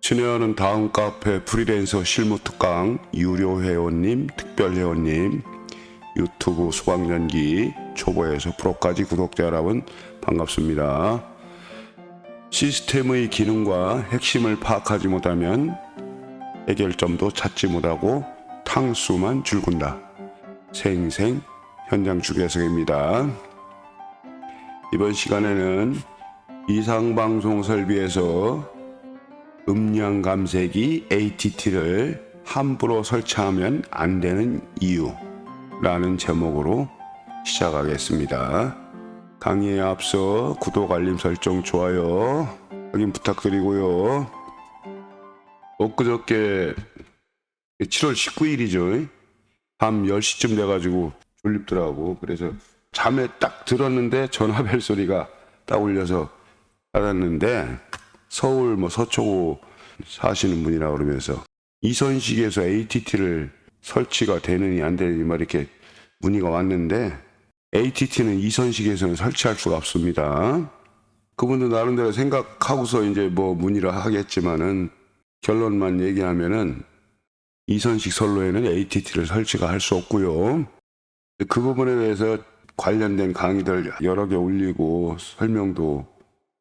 친애하는 다음 카페 프리랜서 실무 특강 유료 회원님, 특별 회원님, 유튜브 수강연기 초보에서 프로까지 구독자 여러분 반갑습니다. 시스템의 기능과 핵심을 파악하지 못하면 해결점도 찾지 못하고 탕수만 줄군다. 생생 현장 주계석입니다. 이번 시간에는 비상방송 설비에서 음량 감색기 ATT를 함부로 설치하면 안 되는 이유라는 제목으로 시작하겠습니다. 강의에 앞서 구독, 알림 설정, 좋아요 확인 부탁드리고요. 엊그저께 7월 19일이죠. 밤 10시쯤 돼가지고 졸립더라고. 그래서 잠에 딱 들었는데 전화벨 소리가 딱 울려서 받았는데 서울 서초구 사시는 분이라 그러면서 이선식에서 ATT를 설치가 되느니 안 되느니 이렇게 문의가 왔는데 ATT는 이선식에서는 설치할 수가 없습니다. 그분도 나름대로 생각하고서 이제 문의를 하겠지만은 결론만 얘기하면은 이선식 선로에는 ATT를 설치가 할 수 없고요. 그 부분에 대해서 관련된 강의들 여러 개 올리고 설명도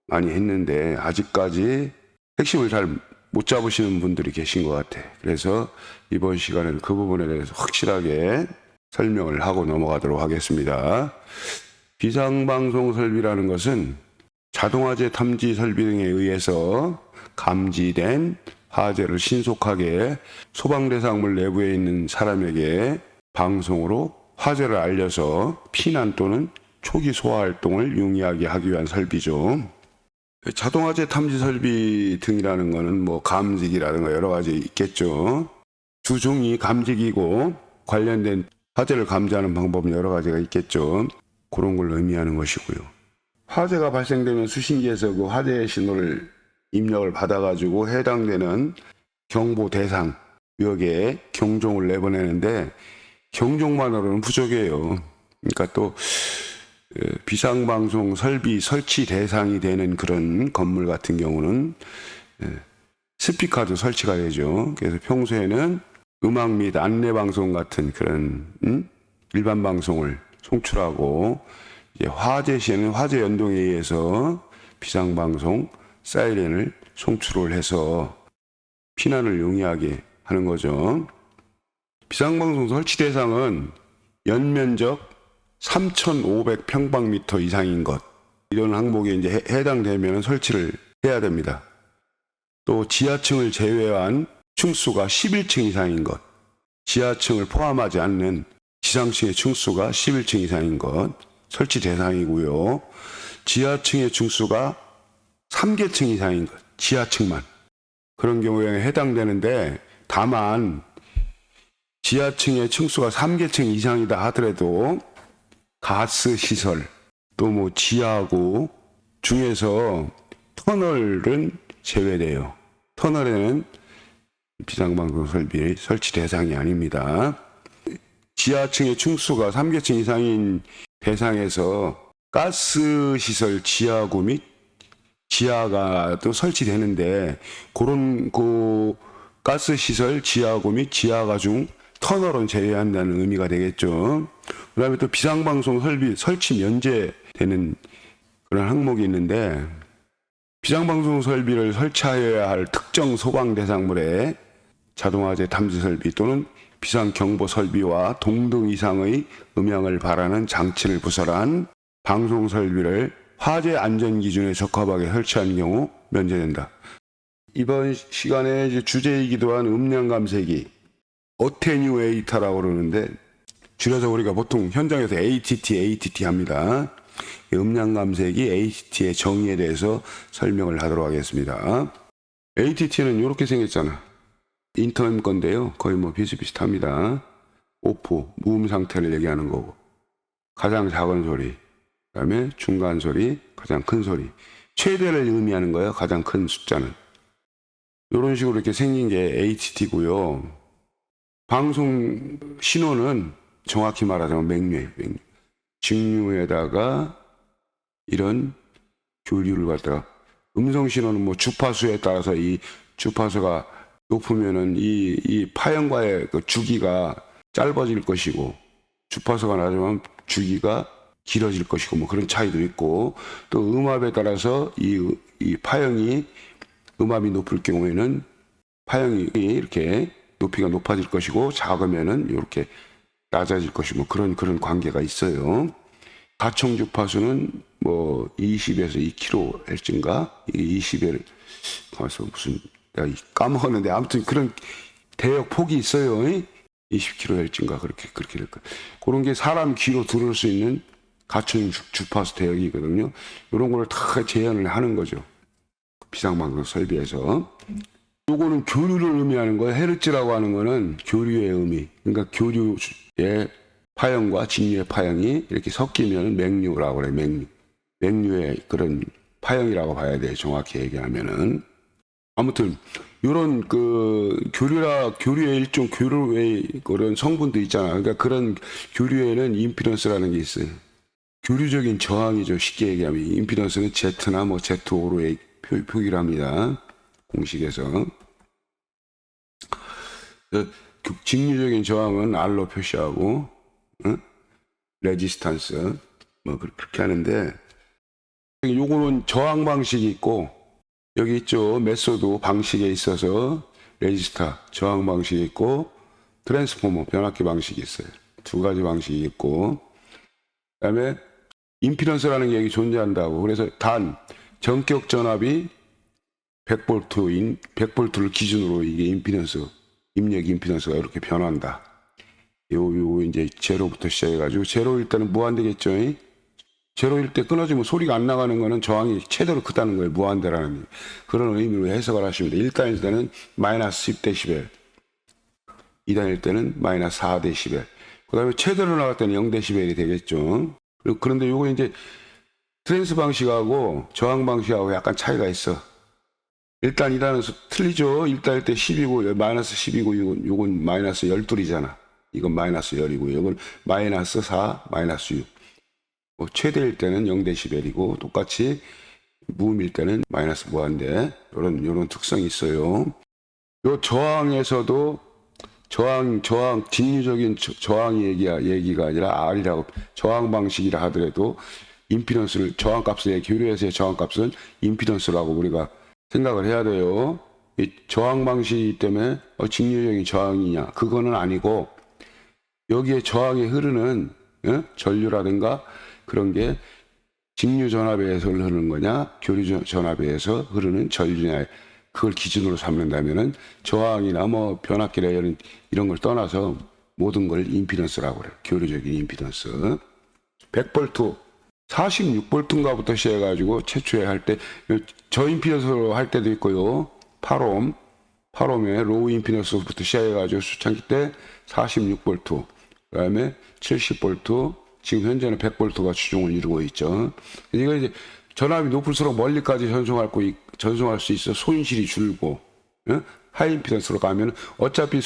많이 했는데 아직까지 핵심을 잘 못 잡으시는 분들이 계신 것 같아. 그래서 이번 시간에는 그 부분에 대해서 확실하게 설명을 하고 넘어가도록 하겠습니다. 비상방송 설비라는 것은 자동화재 탐지 설비 등에 의해서 감지된 화재를 신속하게 소방대상물 내부에 있는 사람에게 방송으로 화재를 알려서 피난 또는 초기 소화활동을 용이하게 하기 위한 설비죠. 자동화재 탐지 설비 등이라는 거는 감지기라든가 여러 가지 있겠죠. 두 종이 감지기고 관련된 화재를 감지하는 방법은 여러 가지가 있겠죠. 그런 걸 의미하는 것이고요. 화재가 발생되면 수신기에서 그 화재 신호를 입력을 받아가지고 해당되는 경보 대상 구역에 경종을 내보내는데 경종만으로는 부족해요. 그러니까 또 비상방송 설비 설치 대상이 되는 그런 건물 같은 경우는 스피커도 설치가 되죠. 그래서 평소에는 음악 및 안내방송 같은 그런 일반 방송을 송출하고 이제 화재 시에는 화재 연동에 의해서 비상방송 사이렌을 송출을 해서 피난을 용이하게 하는 거죠. 비상방송 설치 대상은 연면적 3,500평방미터 이상인 것, 이런 항목에 이제 해당되면 설치를 해야 됩니다. 또 지하층을 제외한 층수가 11층 이상인 것, 지하층을 포함하지 않는 지상층의 층수가 11층 이상인 것 설치 대상이고요. 지하층의 층수가 3계층 이상인 것, 지하층만 그런 경우에 해당되는데, 다만 지하층의 층수가 3계층 이상이다 하더라도 가스 시설 또 지하구 중에서 터널은 제외돼요. 터널에는 비상방송 설비 설치 대상이 아닙니다. 지하층의 층수가 3계층 이상인 대상에서 가스 시설 지하구 및 지하가 또 설치되는데 그런 가스 시설 지하구 및 지하가 중 터널은 제외한다는 의미가 되겠죠. 그 다음에 또 비상방송 설비 설치 면제되는 그런 항목이 있는데, 비상방송 설비를 설치하여야 할 특정 소방 대상물에 자동화재 탐지 설비 또는 비상경보 설비와 동등 이상의 음향을 발하는 장치를 부설한 방송 설비를 화재 안전 기준에 적합하게 설치한 경우 면제된다. 이번 시간에 이제 주제이기도 한 음량 감색기 어테뉴에이터라고 그러는데 줄여서 우리가 보통 현장에서 ATT 합니다. 음량 감색기 ATT의 정의에 대해서 설명을 하도록 하겠습니다. ATT는 이렇게 생겼잖아. 인터넷 건데요. 거의 비슷비슷합니다. 오프, 무음 상태를 얘기하는 거고, 가장 작은 소리, 그 다음에 중간 소리, 가장 큰 소리, 최대를 의미하는 거예요. 가장 큰 숫자는. 이런 식으로 이렇게 생긴 게 ATT고요. 방송 신호는 정확히 말하자면 맹류. 직류에다가 이런 교류를 갖다가 음성 신호는 주파수에 따라서 이 주파수가 높으면은 이 파형과의 그 주기가 짧아질 것이고, 주파수가 낮으면 주기가 길어질 것이고, 뭐 그런 차이도 있고, 또 음압에 따라서 이 파형이, 음압이 높을 경우에는 파형이 이렇게 높이가 높아질 것이고, 작으면은 이렇게 낮아질 것이고, 뭐 그런 관계가 있어요. 가청 주파수는 뭐 20에서 2kHz인가? 이게 20에 가서 무슨 내가 까먹었는데, 아무튼 그런 대역 폭이 있어요. 20kHz인가 그렇게 될 거예요. 그런 게 사람 귀로 들을 수 있는 가청 주파수 대역이거든요. 이런 거를 다 재현을 하는 거죠. 비상방송 설비에서. 요거는 교류를 의미하는 거예요. 헤르츠라고 하는 거는 교류의 의미. 그러니까 교류의 파형과 직류의 파형이 이렇게 섞이면 맥류라고 그래요. 맥류의 그런 파형이라고 봐야 돼요. 정확히 얘기하면은. 아무튼 이런 그 교류의 일종 교류의 그런 성분도 있잖아. 그러니까 그런 교류에는 임피던스라는 게 있어요. 교류적인 저항이죠. 쉽게 얘기하면 임피던스는 Z나 뭐 Z5로 표기를 합니다. 공식에서. 직류적인 저항은 R로 표시하고, 레지스탄스 뭐 그렇게 하는데, 요거는 저항 방식이 있고, 여기 있죠. 메소드 방식에 있어서 레지스타 저항 방식이 있고, 트랜스포머 변압기 방식이 있어요. 두 가지 방식이 있고, 그다음에 임피던스라는 게 여기 존재한다고. 그래서 단 전격 전압이 100V를 기준으로 이게 임피던스, 입력 임피던스가 이렇게 변한다. 요 이제 제로부터 시작해가지고, 제로일 때는 무한대겠죠. 제로일 때 끊어지면 소리가 안 나가는 거는 저항이 최대로 크다는 거예요. 무한대라는 그런 의미로 해석을 하시면 돼요. 1단일 때는 마이너스 10dB, 2단일 때는 마이너스 4dB, 그 다음에 최대로 나갈 때는 0dB이 되겠죠. 그런데 요거 이제 트랜스 방식하고 저항 방식하고 약간 차이가 있어. 일단 2단은 틀리죠. 1단일 때 10이고 마이너스 10이고 요건 마이너스 12이잖아. 이건 마이너스 10이고 이건 마이너스 4, 마이너스 6. 최대일 때는 0dB이고 똑같이 무음일 때는 마이너스 무한대. 요런 특성이 있어요. 요 저항에서도 저항 직류적인 저항 얘기가 아니라 R이라고, 저항 방식이라 하더라도 임피던스를, 저항값의 교류에서의 저항값은 임피던스라고 우리가 생각을 해야 돼요. 이 저항 방식이기 때문에 직류적인 저항이냐, 그거는 아니고, 여기에 저항이 흐르는 전류라든가 그런 게 직류 전압에 의해서 흐르는 거냐, 교류 전압에 의해서 흐르는 전류냐, 그걸 기준으로 삼는다면은 저항이나 뭐 변압기 레이어는 이런 걸 떠나서 모든 걸 임피던스라고 그래요. 교류적인 임피던스. 100V, 46V인가부터 시작해가지고 최초에 할 때 저임피던스로 할 때도 있고요. 8옴의 로우 임피던스부터 시작해가지고 수창기 때 46V, 그 다음에 70V, 지금 현재는 100V가 주종을 이루고 있죠. 이거 이제 전압이 높을수록 멀리까지 전송할 수 있어 손실이 줄고, 하이임피던스로 가면 어차피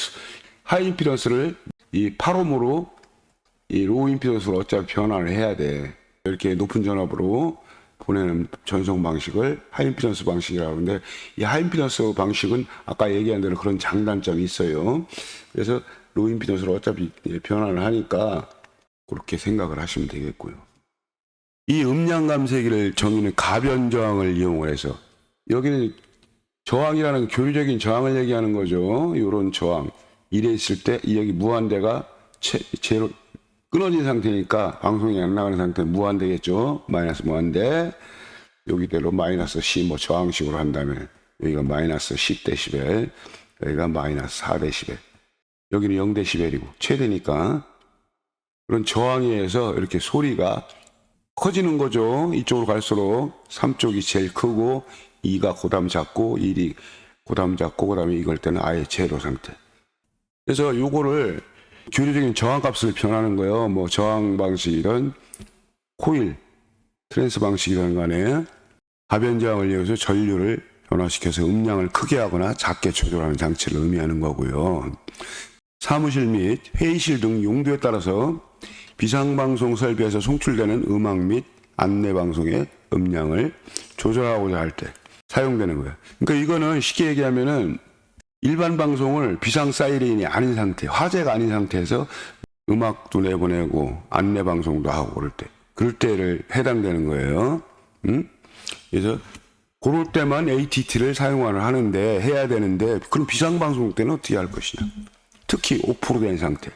하이임피던스를 이 8옴으로 이 로우임피던스로 어차피 변환을 해야 돼. 이렇게 높은 전압으로 보내는 전송 방식을 하이임피던스 방식이라고 하는데, 이 하이임피던스 방식은 아까 얘기한 대로 그런 장단점이 있어요. 그래서 로우임피던스로 어차피 변환을 하니까 그렇게 생각을 하시면 되겠고요. 이 음량 감쇄기를 정의는 가변 저항을 이용을 해서, 여기는 저항이라는 교류적인 저항을 얘기하는 거죠. 이런 저항. 이래 있을 때 여기 무한대가 제로 끊어진 상태니까 방송이 안 나가는 상태는 무한대겠죠. 마이너스 무한대. 여기대로 마이너스 10, 뭐 저항식으로 한다면 여기가 마이너스 10dB, 여기가 마이너스 4dB, 여기는 0dB이고 최대니까 그런 저항에 의해서 이렇게 소리가 커지는 거죠. 이쪽으로 갈수록 3쪽이 제일 크고 2가 고담 작고 1이 고담 작고, 그 다음에 이걸 때는 아예 제로 상태. 그래서 요거를 교류적인 저항값을 변하는 거예요. 뭐 저항 방식이든 코일, 트랜스 방식이든 간에 가변 저항을 이용해서 전류를 변화시켜서 음량을 크게 하거나 작게 조절하는 장치를 의미하는 거고요. 사무실 및 회의실 등 용도에 따라서 비상방송 설비에서 송출되는 음악 및 안내방송의 음량을 조절하고자 할 때 사용되는 거예요. 그러니까 이거는 쉽게 얘기하면은 일반 방송을 비상 사이렌이 아닌 상태, 화재가 아닌 상태에서 음악도 내보내고 안내 방송도 하고 그럴 때를 해당되는 거예요. 그래서 그럴 때만 ATT를 사용을 하는데 해야 되는데 그럼 비상 방송 때는 어떻게 할 것이냐? 특히 5% 된 상태.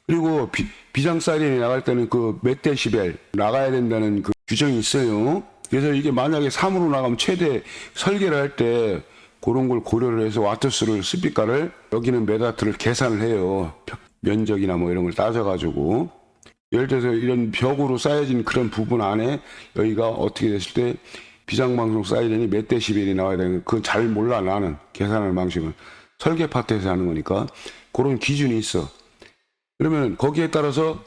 그리고 비상 사이렌이 나갈 때는 그 몇 데시벨 나가야 된다는 그 규정이 있어요. 그래서 이게 만약에 3으로 나가면 최대 설계를 할 때 그런 걸 고려를 해서 와트수를 스피커를 여기는 몇 와트를 계산을 해요. 면적이나 뭐 이런 걸 따져가지고 예를 들어서 이런 벽으로 쌓여진 그런 부분 안에 여기가 어떻게 됐을 때 비상방송 사이렌이 몇 데시벨이 나와야 되는 그건 잘 몰라 나는 계산하는 방식은 설계 파트에서 하는 거니까 그런 기준이 있어. 그러면 거기에 따라서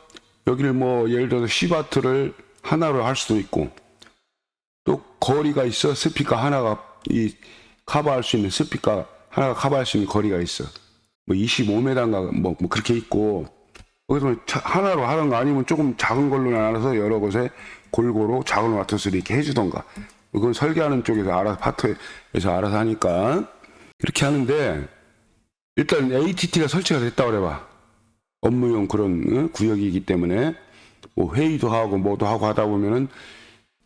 여기를 뭐 예를 들어서 10와트를 하나로 할 수도 있고 또 거리가 있어. 스피커 하나가 이 커버할 수 있는 스피커 하나가 커버할 수 있는 거리가 있어. 뭐 25m인가 뭐 그렇게 있고 거기서 하나로 하는 거 아니면 조금 작은 걸로 나눠서 여러 곳에 골고루 작은 와트수를 이렇게 해주던가. 그건 설계하는 쪽에서 알아서 파트에서 알아서 하니까 그렇게 하는데 일단 ATT가 설치가 됐다고 그래봐. 업무용 그런 구역이기 때문에 뭐 회의도 하고 뭐도 하고 하다 보면은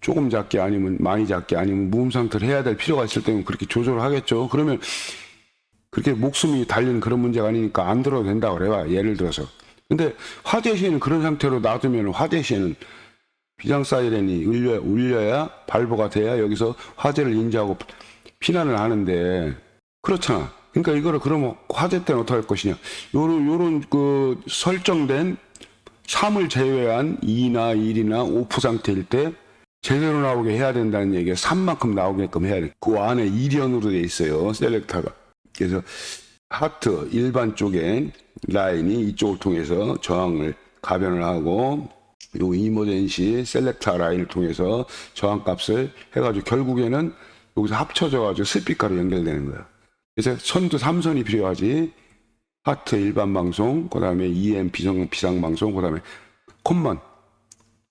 조금 작게 아니면 많이 작게 아니면 무음 상태를 해야 될 필요가 있을 때는 그렇게 조절을 하겠죠. 그러면 그렇게 목숨이 달리는 그런 문제가 아니니까 안 들어도 된다고 그래봐. 예를 들어서. 근데 화재 시에는 그런 상태로 놔두면 화재 시에는 비상 사이렌이 울려야 발보가 돼야 여기서 화재를 인지하고 피난을 하는데 그렇잖아. 그러니까 이거를 그러면 화재 때는 어떻게 할 것이냐. 요런 그 설정된 3을 제외한 2나 1이나 5% 상태일 때 제대로 나오게 해야 된다는 얘기가 3만큼 나오게끔 해야 돼. 그 안에 1연으로 돼 있어요. 셀렉터가. 그래서 하트 일반 쪽에 라인이 이쪽을 통해서 저항을 가변을 하고 요 이머젠시 셀렉터 라인을 통해서 저항값을 해가지고 결국에는 여기서 합쳐져가지고 스피커로 연결되는 거야. 그래서 선도 3선이 필요하지. 하트 일반 방송, 그 다음에 EM 비상 방송, 그 다음에 콤먼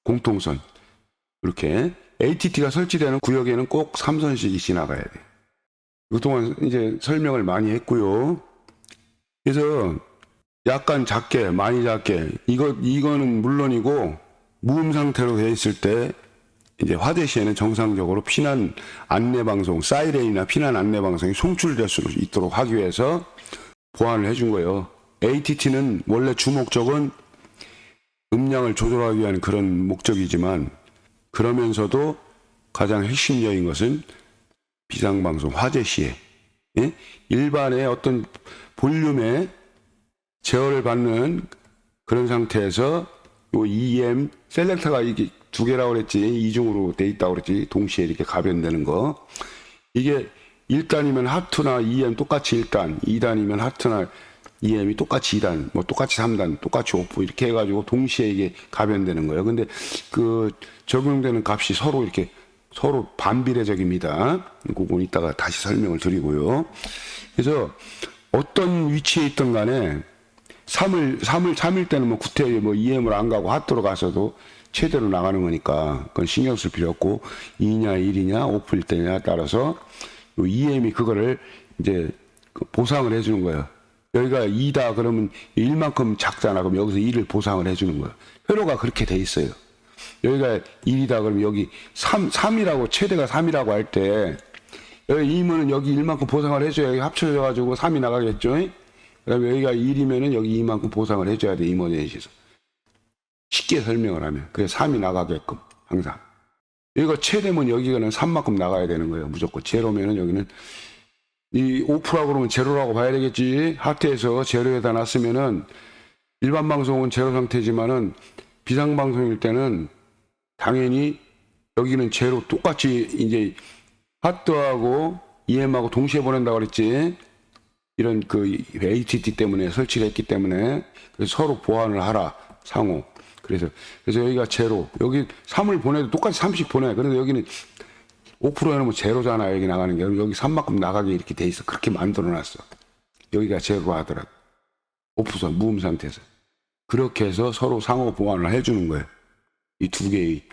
공통선. 이렇게 ATT가 설치되는 구역에는 꼭 3선씩이 지나가야 돼. 그동안 이제 설명을 많이 했고요. 그래서 약간 작게, 많이 작게, 이거는 물론이고, 무음 상태로 되어 있을 때, 이제 화재 시에는 정상적으로 피난 안내 방송, 사이렌이나 피난 안내 방송이 송출될 수 있도록 하기 위해서 보완을 해준 거예요. ATT는 원래 주 목적은 음량을 조절하기 위한 그런 목적이지만, 그러면서도 가장 핵심적인 것은 비상방송 화재 시에 일반의 어떤 볼륨에 제어를 받는 그런 상태에서 요 EM 셀렉터가 이게 두 개라고 그랬지. 이중으로 돼 있다고 그랬지. 동시에 이렇게 가변되는 거. 이게 1단이면 하트나 EM 똑같이 1단, 2단이면 하트나 EM이 똑같이 2단, 뭐 똑같이 3단, 똑같이 오프 이렇게 해가지고 동시에 이게 가변되는 거예요. 근데 그 적용되는 값이 서로 반비례적입니다. 그건 이따가 다시 설명을 드리고요. 그래서 어떤 위치에 있든 간에 3일 때는 뭐 구태 뭐 EM을 안 가고 하트로 가서도 최대로 나가는 거니까 그건 신경 쓸 필요 없고 2냐 1이냐 오프일 때냐에 따라서 EM이 그거를 이제 보상을 해주는 거예요. 여기가 2다 그러면 1만큼 작잖아. 그럼 여기서 2를 보상을 해주는 거예요. 회로가 그렇게 돼 있어요. 여기가 1이다 그러면 여기 3이라고 최대가 3이라고 할 때 여기 2면은 여기 1만큼 보상을 해줘야 여기 합쳐져가지고 3이 나가겠죠. 그 다음에 여기가 1이면은 여기 2만큼 보상을 해줘야 돼. 이모네시에서 쉽게 설명을 하면 그래서 3이 나가게끔 항상 여기가 최대면 여기는 3만큼 나가야 되는 거예요. 무조건 제로면은 여기는 이 5%라고 그러면 제로라고 봐야 되겠지. 하트에서 제로에다 놨으면은 일반 방송은 제로 상태지만은 비상 방송일 때는 당연히 여기는 제로 똑같이 이제 하트하고 EM하고 동시에 보낸다고 그랬지. 이런 그 ATT 때문에 설치를 했기 때문에 그래서 서로 보완을 하라 상호. 그래서 여기가 제로, 여기 3을 보내도 똑같이 3씩 보내. 그런데 여기는 5% 해놓으면 제로잖아. 여기 나가는 게. 여기 3만큼 나가게 이렇게 돼 있어. 그렇게 만들어놨어. 여기가 제로로 하더라고. 오프선, 무음 상태에서. 그렇게 해서 서로 상호 보완을 해주는 거예요. 이 두 개의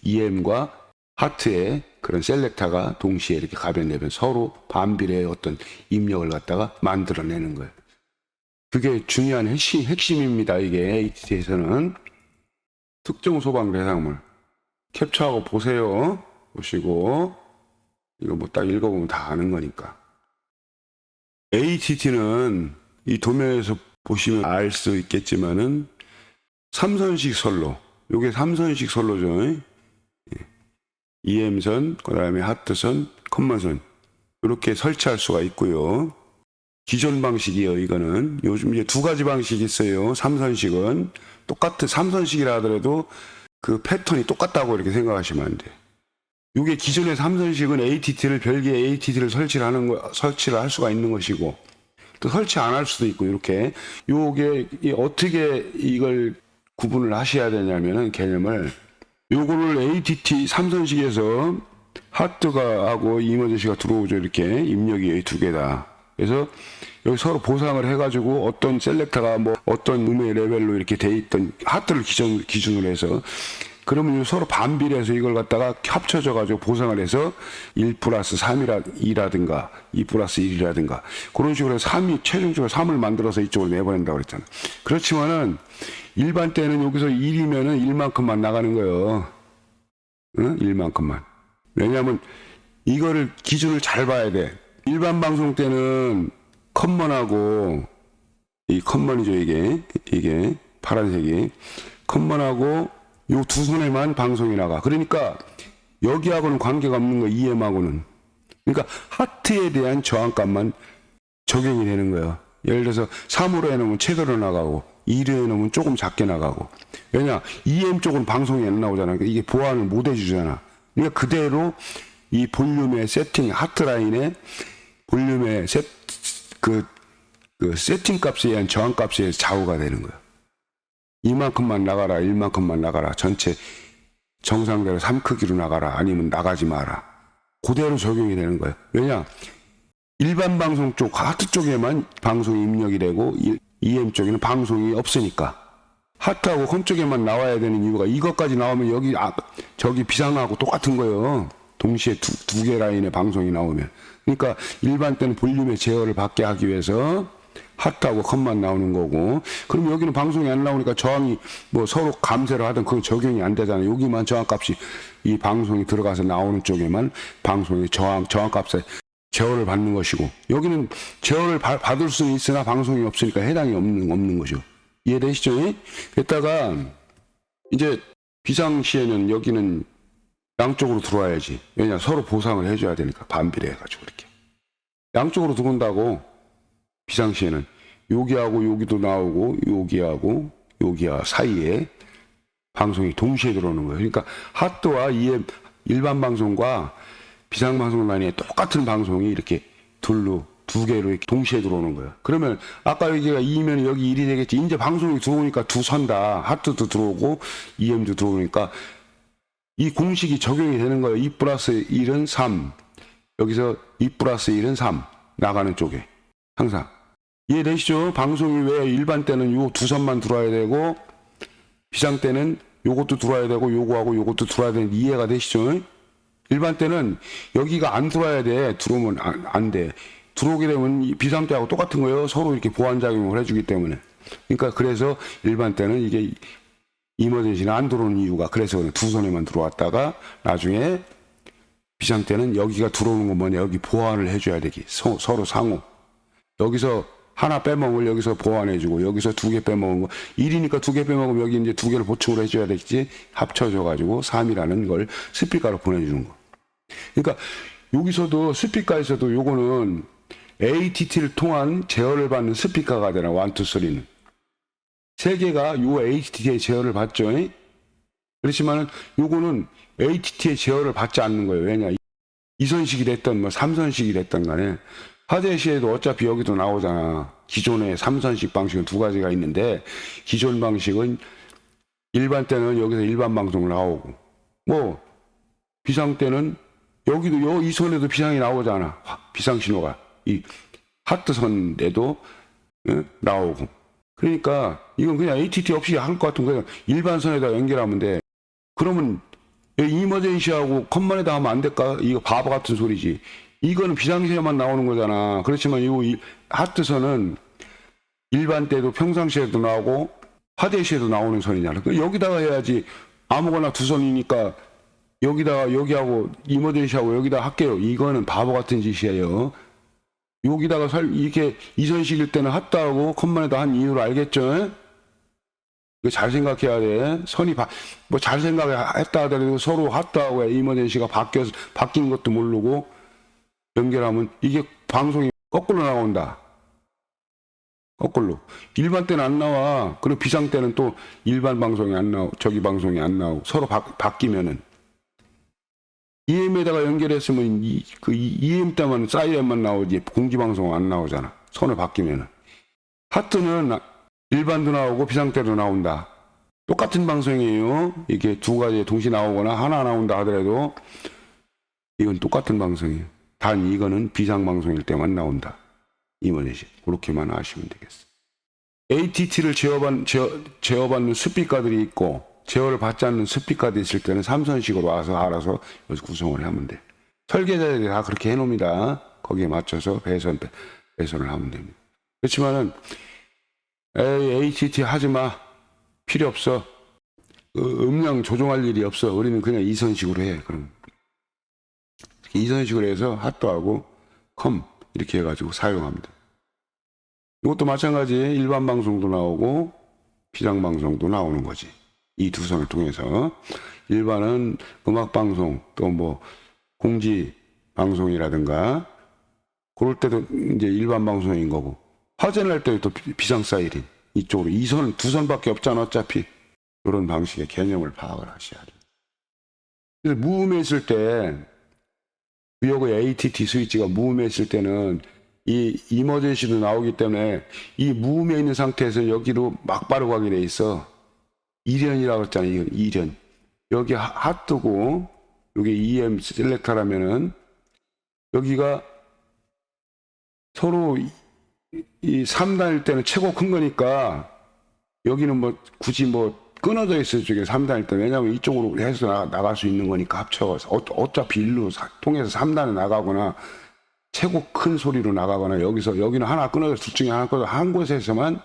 EM과 하트의 그런 셀렉터가 동시에 이렇게 가변내변 서로 반비례의 어떤 입력을 갖다가 만들어내는 거예요. 그게 중요한 핵심입니다. 이게 ATT에서는. 특정 소방 대상물 캡처하고 보세요. 보시고 이거 뭐 딱 읽어보면 다 아는 거니까. ATT는 이 도면에서 보시면 알 수 있겠지만은 삼선식 선로, 요게 삼선식 선로죠. EM선, 그 다음에 하트선, 컴먼선 이렇게 설치할 수가 있고요. 기존 방식이에요. 이거는 요즘 이제 두 가지 방식이 있어요. 삼선식은 똑같은 삼선식이라 하더라도 그 패턴이 똑같다고 이렇게 생각하시면 안 돼요. 이게 기존의 삼선식은 ATT를 별개의 ATT를 설치를 할 수가 있는 것이고 또 설치 안 할 수도 있고 이렇게 요게 어떻게 이걸 구분을 하셔야 되냐면은 개념을 요거를 ATT 삼선식에서 하트가 하고 이머전시가 들어오죠. 이렇게 입력이 두 개다. 그래서 여기 서로 보상을 해가지고 어떤 셀렉터가 뭐 어떤 음의 레벨로 이렇게 돼 있던 하트를 기준으로 해서 그러면 서로 반비례해서 이걸 갖다가 합쳐져 가지고 보상을 해서 1 플러스 2라든가 2 플러스 1이라든가 그런 식으로 해서 최종적으로 3을 만들어서 이쪽으로 내보낸다고 그랬잖아. 그렇지만은 일반 때는 여기서 1이면은 1만큼만 나가는 거예요. 응? 1만큼만. 왜냐하면 이거를 기준을 잘 봐야 돼. 일반 방송 때는 컴먼하고 이 컴먼이죠. 이게 파란색이 컴먼하고 요 두 손에만 방송이 나가. 그러니까 여기하고는 관계가 없는 거예요. EM하고는. 그러니까 하트에 대한 저항값만 적용이 되는 거예요. 예를 들어서 3으로 해놓으면 최대로 나가고 2로 해놓으면 조금 작게 나가고. 왜냐? EM 쪽은 방송이 안 나오잖아. 그러니까 이게 보완을 못 해주잖아. 그러니까 그대로 이 볼륨의 세팅, 하트라인의 볼륨의 그 세팅 값에 의한 저항 값에 의해서 좌우가 되는 거예요. 이만큼만 나가라, 1만큼만 나가라, 전체 정상대로 3크기로 나가라, 아니면 나가지 마라. 그대로 적용이 되는 거예요. 왜냐? 일반 방송 쪽, 하트 쪽에만 방송이 입력이 되고, EM 쪽에는 방송이 없으니까. 하트하고 컴 쪽에만 나와야 되는 이유가 이것까지 나오면 여기, 저기 비상하고 똑같은 거예요. 동시에 두 개 라인의 방송이 나오면. 그러니까 일반 때는 볼륨의 제어를 받게 하기 위해서 하트하고 컴만 나오는 거고, 그럼 여기는 방송이 안 나오니까 저항이 뭐 서로 감쇄를 하든 그건 적용이 안 되잖아요. 여기만 저항값이 이 방송이 들어가서 나오는 쪽에만 방송이 저항값에 제어를 받는 것이고, 여기는 제어를 받을 수는 있으나 방송이 없으니까 해당이 없는 것이고. 이해되시죠? 그랬다가 이제 비상시에는 여기는 양쪽으로 들어와야지. 왜냐? 서로 보상을 해줘야 되니까 반비례해가지고 이렇게 양쪽으로 들어온다고. 비상시에는 여기하고 여기도 나오고 여기하고 여기와 사이에 방송이 동시에 들어오는 거예요. 그러니까 하트와 EM 일반 방송과 비상 방송 라인에 똑같은 방송이 이렇게 두 개로 이렇게 동시에 들어오는 거예요. 그러면 아까 여기가 2면 여기 1이 되겠지. 이제 방송이 들어오니까 두 선 다 하트도 들어오고 EM도 들어오니까 이 공식이 적용이 되는 거예요. 2 플러스 1은 3. 여기서 2 플러스 1은 3. 나가는 쪽에. 항상. 이해되시죠? 방송이 왜 일반 때는 요 두 선만 들어와야 되고 비상 때는 요것도 들어와야 되고 요거하고 요것도 들어와야 되는 이해가 되시죠? 일반 때는 여기가 안 들어와야 돼. 들어오면 안 돼. 들어오게 되면 비상 때하고 똑같은 거예요. 서로 이렇게 보완작용을 해주기 때문에. 그러니까 그래서 일반 때는 이게 이머전시는 안 들어오는 이유가 그래서 두 손에만 들어왔다가 나중에 비상 때는 여기가 들어오는 거 뭐냐, 여기 보완을 해줘야 되기. 서로 상호. 여기서 하나 빼먹으면 여기서 보완해주고, 여기서 두 개 빼먹은 거, 1이니까 두 개 빼먹으면 여기 이제 두 개를 보충을 해줘야 되겠지. 합쳐져가지고 3이라는 걸 스피커로 보내주는 거. 그러니까 여기서도 스피커에서도 요거는 ATT를 통한 제어를 받는 스피커가 되나, 1, 2, 3는. 세 개가 요 ATT의 제어를 받죠. 그렇지만은 요거는 ATT의 제어를 받지 않는 거예요. 왜냐? 2선식이 됐던 뭐 3선식이 됐던 간에 화재 시에도 어차피 여기도 나오잖아. 기존의 3선식 방식은 두 가지가 있는데, 기존 방식은 일반 때는 여기서 일반 방송 나오고, 뭐 비상 때는 여기도 이 선에도 비상이 나오잖아. 비상 신호가 이 하트선에도 나오고. 그러니까 이건 그냥 ATT 없이 할 것 같은 거예요. 일반 선에다 연결하면 돼. 그러면 이머전시하고 컴만에다 하면 안 될까? 이거 바보 같은 소리지. 이거는 비상시에만 나오는 거잖아. 그렇지만 이 하트선은 일반 때도 평상시에도 나오고 화대시에도 나오는 선이잖아. 여기다가 해야지. 아무거나 두 선이니까 여기다가 여기하고 이머전시하고 여기다 할게요. 이거는 바보 같은 짓이에요. 여기다가 이렇게 이선식일 때는 핫다하고 컴만에다 한 이유를 알겠죠? 이거 잘 생각해야 돼. 선이 뭐 잘 생각했다 하더라도 서로 핫다하고 이머전시가 바뀐 것도 모르고 연결하면 이게 방송이 거꾸로 나온다. 거꾸로. 일반 때는 안 나와. 그리고 비상 때는 또 일반 방송이 안 나오고 저기 방송이 안 나오고 서로 바뀌면은 EM에다가 연결했으면 그 EM 때만 사이렌만 나오지 공지방송 안 나오잖아. 선을 바뀌면은. 하트는 일반도 나오고 비상 때도 나온다. 똑같은 방송이에요. 이게 두 가지 동시에 나오거나 하나 나온다 하더라도 이건 똑같은 방송이에요. 단 이거는 비상 방송일 때만 나온다. 이머전시. 그렇게만 아시면 되겠어. ATT를 제어받는 스피커들이 있고 제어를 받지 않는 스피커들이 있을 때는 삼선식으로 와서 알아서 여기서 구성을 하면 돼. 설계자들이 다 그렇게 해놓습니다. 거기에 맞춰서 배선을 하면 됩니다. 그렇지만은 ATT 하지마. 필요 없어. 음량 조종할 일이 없어. 우리는 그냥 이선식으로 해. 그럼 이선식으로 해서 핫도하고 컴 이렇게 해가지고 사용합니다. 이것도 마찬가지. 일반 방송도 나오고 비상 방송도 나오는 거지. 이 두 선을 통해서 일반은 음악 방송 또 뭐 공지 방송이라든가 그럴 때도 이제 일반 방송인 거고 화재 날 때도 또 비상 사이렌 이쪽으로 두 선밖에 없잖아 어차피. 이런 방식의 개념을 파악을 하셔야 돼요. 그래서 무음에 있을 때 구역의 ATT 스위치가 무음에 있을 때는 이 이머전시도 나오기 때문에 이 무음에 있는 상태에서 여기로 막바로 가게 돼 있어. 이련이라고 했잖아요. 이건 이련. 여기 핫뜨고 여기 EM 셀렉터라면은 여기가 서로 이 3단일 때는 최고 큰 거니까 여기는 뭐 굳이 뭐 끊어져 있을 쪽에 3단일 때 왜냐하면 이쪽으로 해서 나갈 수 있는 거니까 합쳐서 어차피 일로 통해서 3단에 나가거나 최고 큰 소리로 나가거나 여기는 하나 끊어져 둘 중에 하나 끊어져 한 곳에서만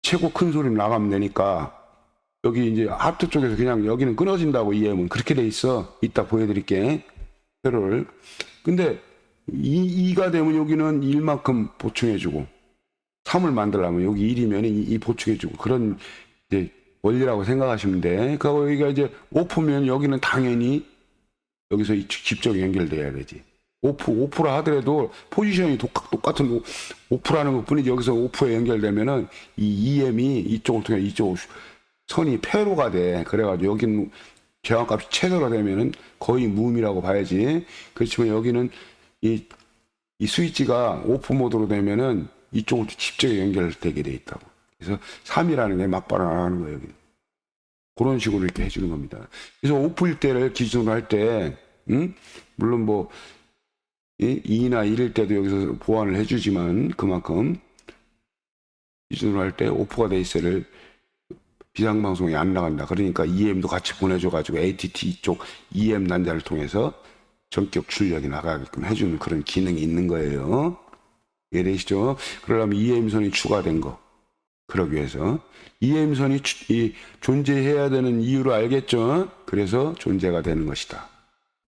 최고 큰 소리로 나가면 되니까 여기 이제 하트 쪽에서 그냥 여기는 끊어진다고 EM은 그렇게 돼 있어. 이따 보여드릴게. 표를. 근데 2가 되면 여기는 1만큼 보충해주고 3을 만들려면 여기 1이면 이 보충해주고 그런 이제 원리라고 생각하시면 돼. 그리고 여기가 이제 오프면 여기는 당연히 여기서 직접 연결돼야 되지. 오프라 하더라도 포지션이 똑같은 오프라는 것 뿐이지 여기서 오프에 연결되면은 이 EM이 이쪽을 통해 이쪽 선이 폐로가 돼. 그래가지고 여기는 제한값이 최소로 되면은 거의 무음이라고 봐야지. 그렇지만 여기는 이 스위치가 오프 모드로 되면은 이쪽으로 직접 연결되게 돼 있다고. 그래서 3이라는 게 막바로 나가는 거예요. 여기. 그런 식으로 이렇게 해주는 겁니다. 그래서 오프일 때를 기준으로 할 때, 물론 뭐 2나 1일 때도 여기서 보완을 해주지만 그만큼 기준으로 할 때 오프가 돼 있어를 비상방송이 안 나간다. 그러니까 EM도 같이 보내줘가지고 ATT 쪽 EM 난자를 통해서 전격 출력이 나가게끔 해주는 그런 기능이 있는 거예요. 이해되시죠? 그러려면 EM선이 추가된 거. 그러기 위해서 EM선이 존재해야 되는 이유를 알겠죠? 그래서 존재가 되는 것이다.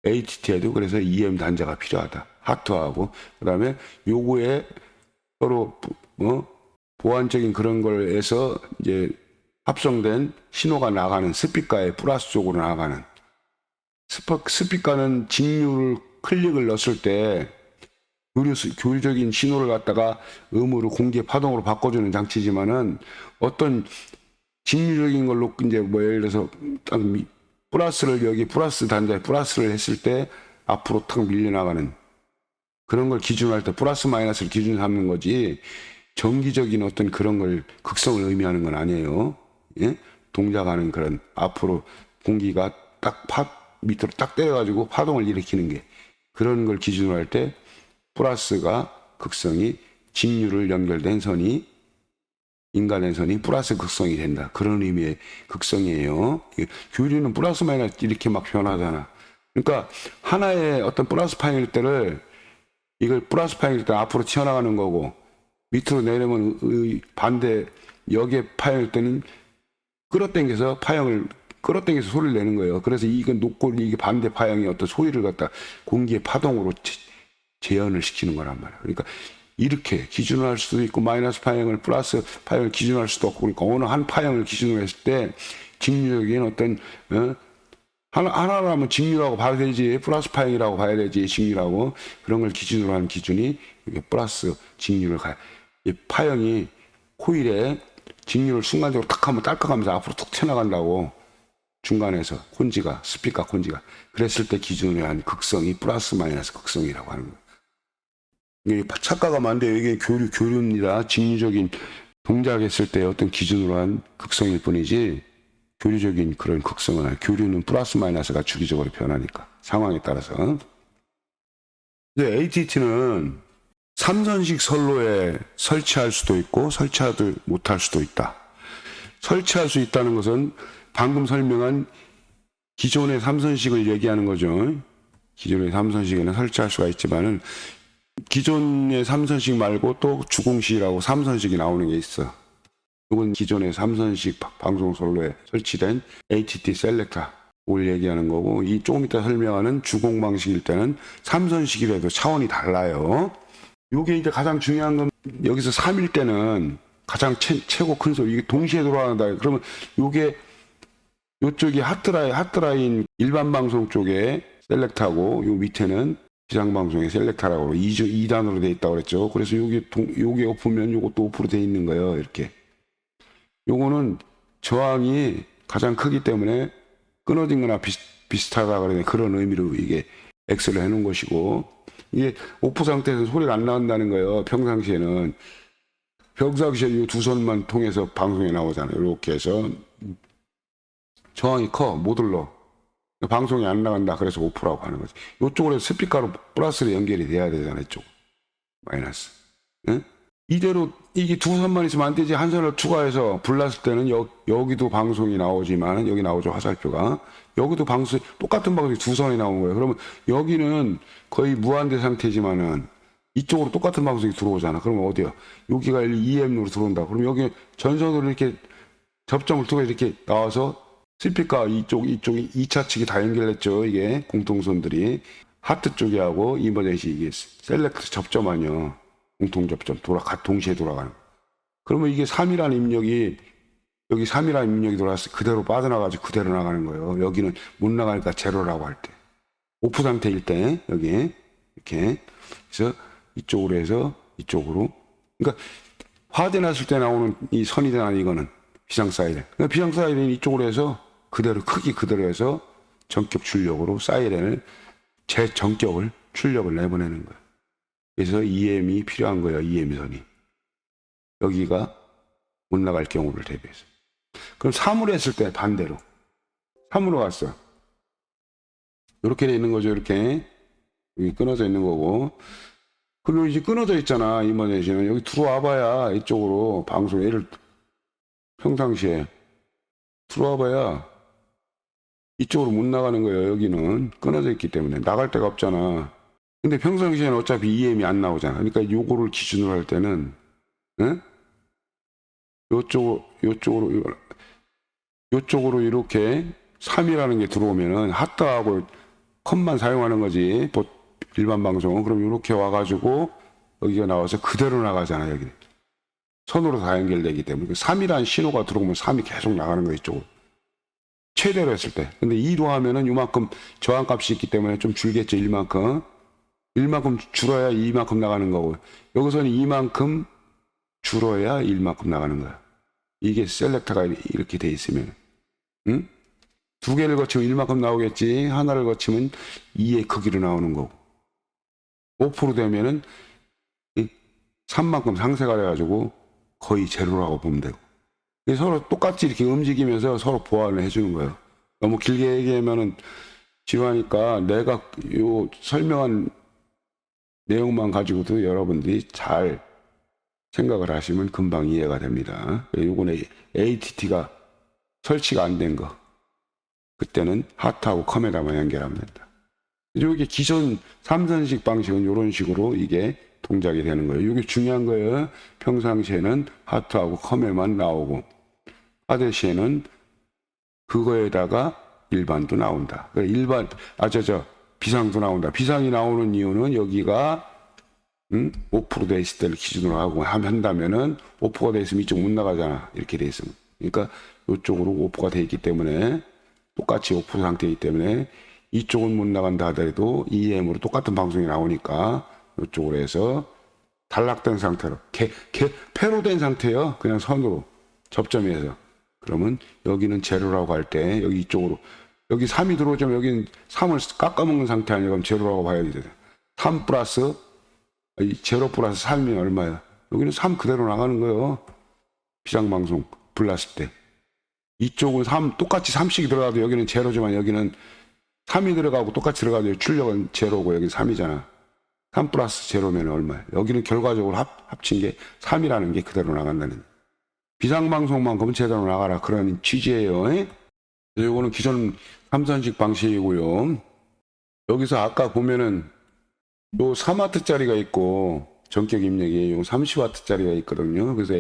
ATT에도 그래서 EM 단자가 필요하다. 하트하고 그 다음에 요거에 서로 보완적인 그런 걸 해서 이제 합성된 신호가 나가는 스피커의 플러스 쪽으로 나가는 스피커는 직류를 클릭을 넣었을 때 교류적인 신호를 갖다가 음으로 공기의 파동으로 바꿔주는 장치지만은 어떤 직류적인 걸로 이제 뭐 예를 들어서 딱 플러스를 여기 플러스 단자에 플러스를 했을 때 앞으로 탁 밀려나가는 그런 걸 기준할 때 플러스 마이너스를 기준 삼는 거지 정기적인 어떤 그런 걸 극성을 의미하는 건 아니에요. 예? 동작하는 그런 앞으로 공기가 딱 밑으로 딱 때려가지고 파동을 일으키는 게 그런 걸 기준으로 할 때 플러스가 극성이 직류를 연결된 선이 인간의 선이 플러스 극성이 된다. 그런 의미의 극성이에요. 교류는 플러스 마이너스 이렇게 막 변하잖아. 그러니까 하나의 어떤 플러스 파형일 때를 이걸 플러스 파형일 때 앞으로 튀어나가는 거고 밑으로 내려면 반대 역의 파형일 때는 끌어당겨서 소리를 내는 거예요. 그래서 이건 높고 이게 반대 파형이 어떤 소리를 갖다 공기의 파동으로 재현을 시키는 거란 말이야. 그러니까 이렇게 기준을 할 수도 있고 마이너스 파형을 플러스 파형을 기준할 수도 없고 그러니까 어느 한 파형을 기준으로 했을 때 직류적인 어떤 하나라면 직류라고 봐야 되지 플러스 파형이라고 봐야 되지 직류라고 그런 걸 기준으로 하는 기준이 이게 플러스 직류를 이 파형이 코일에 직류를 순간적으로 탁 하면 딸깍하면서 앞으로 툭 튀어나간다고 중간에서 스피커 콘지가 그랬을 때 기준으로 한 극성이 플러스 마이너스 극성이라고 하는 거예요. 이게 착각하면 안 돼요. 이게 교류입니다. 직류적인 동작했을 때 어떤 기준으로 한 극성일 뿐이지 교류적인 그런 극성은 아니에요. 교류는 플러스 마이너스가 주기적으로 변하니까 상황에 따라서. 근데 ATT는 삼선식 선로에 설치할 수도 있고 설치하지 못할 수도 있다. 설치할 수 있다는 것은 방금 설명한 기존의 삼선식을 얘기하는 거죠. 기존의 삼선식에는 설치할 수가 있지만은 기존의 삼선식 말고 또 주공식이라고 삼선식이 나오는 게 있어. 이건 기존의 삼선식 방송 선로에 설치된 ATT 셀렉터를 얘기하는 거고 이 조금 이따 설명하는 주공 방식일 때는 삼선식이라도 차원이 달라요. 이게 이제 가장 중요한 건 여기서 3일 때는 가장 최고 큰 소리 이게 동시에 돌아간다. 그러면 요쪽이 하트라인 일반 방송 쪽에 셀렉터고 요 밑에는 비상방송의 셀렉터라고 2단으로 돼 있다고 그랬죠. 그래서 요게 오프면 요것도 오프로 돼 있는 거예요. 이렇게. 요거는 저항이 가장 크기 때문에 끊어진 거나 비슷하다 그런 의미로 이게 X를 해놓은 것이고 이게 오프 상태에서 소리가 안 나온다는 거예요. 평상시에는. 평상시에 이 두 선만 통해서 방송에 나오잖아요. 이렇게 해서 저항이 커. 못 올러. 방송이 안 나간다. 그래서 오프라고 하는 거지. 이쪽으로 해서 스피커로 플러스로 연결이 돼야 되잖아요. 이쪽. 마이너스. 응? 이대로 이게 두 선만 있으면 안 되지. 한 선을 추가해서 불났을 때는 여기도 방송이 나오지만 여기 나오죠. 화살표가. 여기도 똑같은 방송이 두 선이 나오는 거예요. 그러면 여기는 거의 무한대 상태지만은 이쪽으로 똑같은 방송이 들어오잖아. 그러면 어디야? 여기가 EM으로 들어온다. 그럼 여기 전선으로 이렇게 접점을 통해 이렇게 나와서 스피커 이쪽 2차 측이 다 연결했죠. 이게 공통선들이 하트 쪽이 하고 이머전시 이게 셀렉트 접점 아니요. 공통 접점 동시에 돌아가는. 그러면 이게 3이라는 입력이 여기 3이라는 입력이 돌아서 그대로 빠져나가지고 그대로 나가는 거예요. 여기는 못 나가니까 제로라고 할 때. 오프 상태일 때 여기 이렇게 그래서 이쪽으로 해서 이쪽으로. 그러니까 화재 났을 때 나오는 이 선이잖아. 이거는 비상 사이렌. 그러니까 비상 사이렌이 이쪽으로 해서 그대로 크기 그대로 해서 전격 출력으로 사이렌을 재전격을 출력을 내보내는 거예요. 그래서 EM이 필요한 거예요. EM 선이. 여기가 못 나갈 경우를 대비해서. 그럼 3으로 했을 때 반대로. 3으로 갔어. 이렇게 돼 있는 거죠. 이렇게. 여기 끊어져 있는 거고. 그리고 이제 끊어져 있잖아. 이머전시는. 여기 들어와봐야 이쪽으로 방송 얘를 평상시에 들어와봐야 이쪽으로 못 나가는 거예요. 여기는 끊어져 있기 때문에 나갈 데가 없잖아. 근데 평상시에는 어차피 EM이 안 나오잖아. 그러니까 요거를 기준으로 할 때는 요쪽으로 이렇게 3이라는 게 들어오면은 하트하고 컷만 사용하는 거지. 일반 방송은. 그럼 이렇게 와가지고 여기가 나와서 그대로 나가잖아. 여기 선으로 다 연결되기 때문에 3이라는 신호가 들어오면 3이 계속 나가는 거야. 이쪽으로. 최대로 했을 때. 근데 2로 하면은 이만큼 저항값이 있기 때문에 좀 줄겠죠. 1만큼 줄어야 2만큼 나가는 거고 여기서는 2만큼 줄어야 1만큼 나가는 거야. 이게 셀렉터가 이렇게 돼 있으면 응? 두 개를 거치면 1만큼 나오겠지. 하나를 거치면 2의 크기로 나오는 거고 5% 되면은 3만큼 상쇄가 돼가지고 거의 제로라고 보면 되고 서로 똑같이 이렇게 움직이면서 서로 보완을 해주는 거예요. 너무 길게 얘기하면은 지루하니까 내가 요 설명한 내용만 가지고도 여러분들이 잘 생각을 하시면 금방 이해가 됩니다. 요거는 ATT가 설치가 안 된 거. 그때는 하트하고 컴에다만 연결하면 된다. 이게 기존 삼선식 방식은 이런 식으로 이게 동작이 되는 거예요. 이게 중요한 거예요. 평상시에는 하트하고 컴에만 나오고 하대시에는 그거에다가 일반도 나온다. 일반 비상도 나온다. 비상이 나오는 이유는 여기가 5% 돼 있을 때를 기준으로 하고 한다면은 5%가 돼 있으면 이쪽 못 나가잖아. 이렇게 돼 있으면. 그러니까 이쪽으로 5%가 돼 있기 때문에 똑같이 5% 상태이기 때문에 이쪽은 못 나간다 하더라도 EM으로 똑같은 방송이 나오니까 이쪽으로 해서 단락된 상태로 폐로된 상태요. 그냥 선으로 접점해서 그러면 여기는 제로라고 할 때 여기 이쪽으로 여기 3이 들어오자면 여기는 3을 깎아먹는 상태 아니야. 그럼 제로라고 봐야 돼. 3 플러스 제로 플러스 3이 얼마야? 여기는 3 그대로 나가는 거예요. 비상방송 불났을 때. 이쪽은 3 똑같이 3씩 들어가도 여기는 제로지만 여기는 3이 들어가고 똑같이 들어가도 출력은 제로고 여기 3이잖아. 3 플러스 제로면 얼마야? 여기는 결과적으로 합친 게 3이라는 게 그대로 나간다는. 비상방송만큼은 제대로 나가라. 그런 취지예요. 이거는 기존 삼선식 방식이고요. 여기서 아까 보면은 요 3W짜리가 있고 전격 입력이 요 30W짜리가 있거든요. 그래서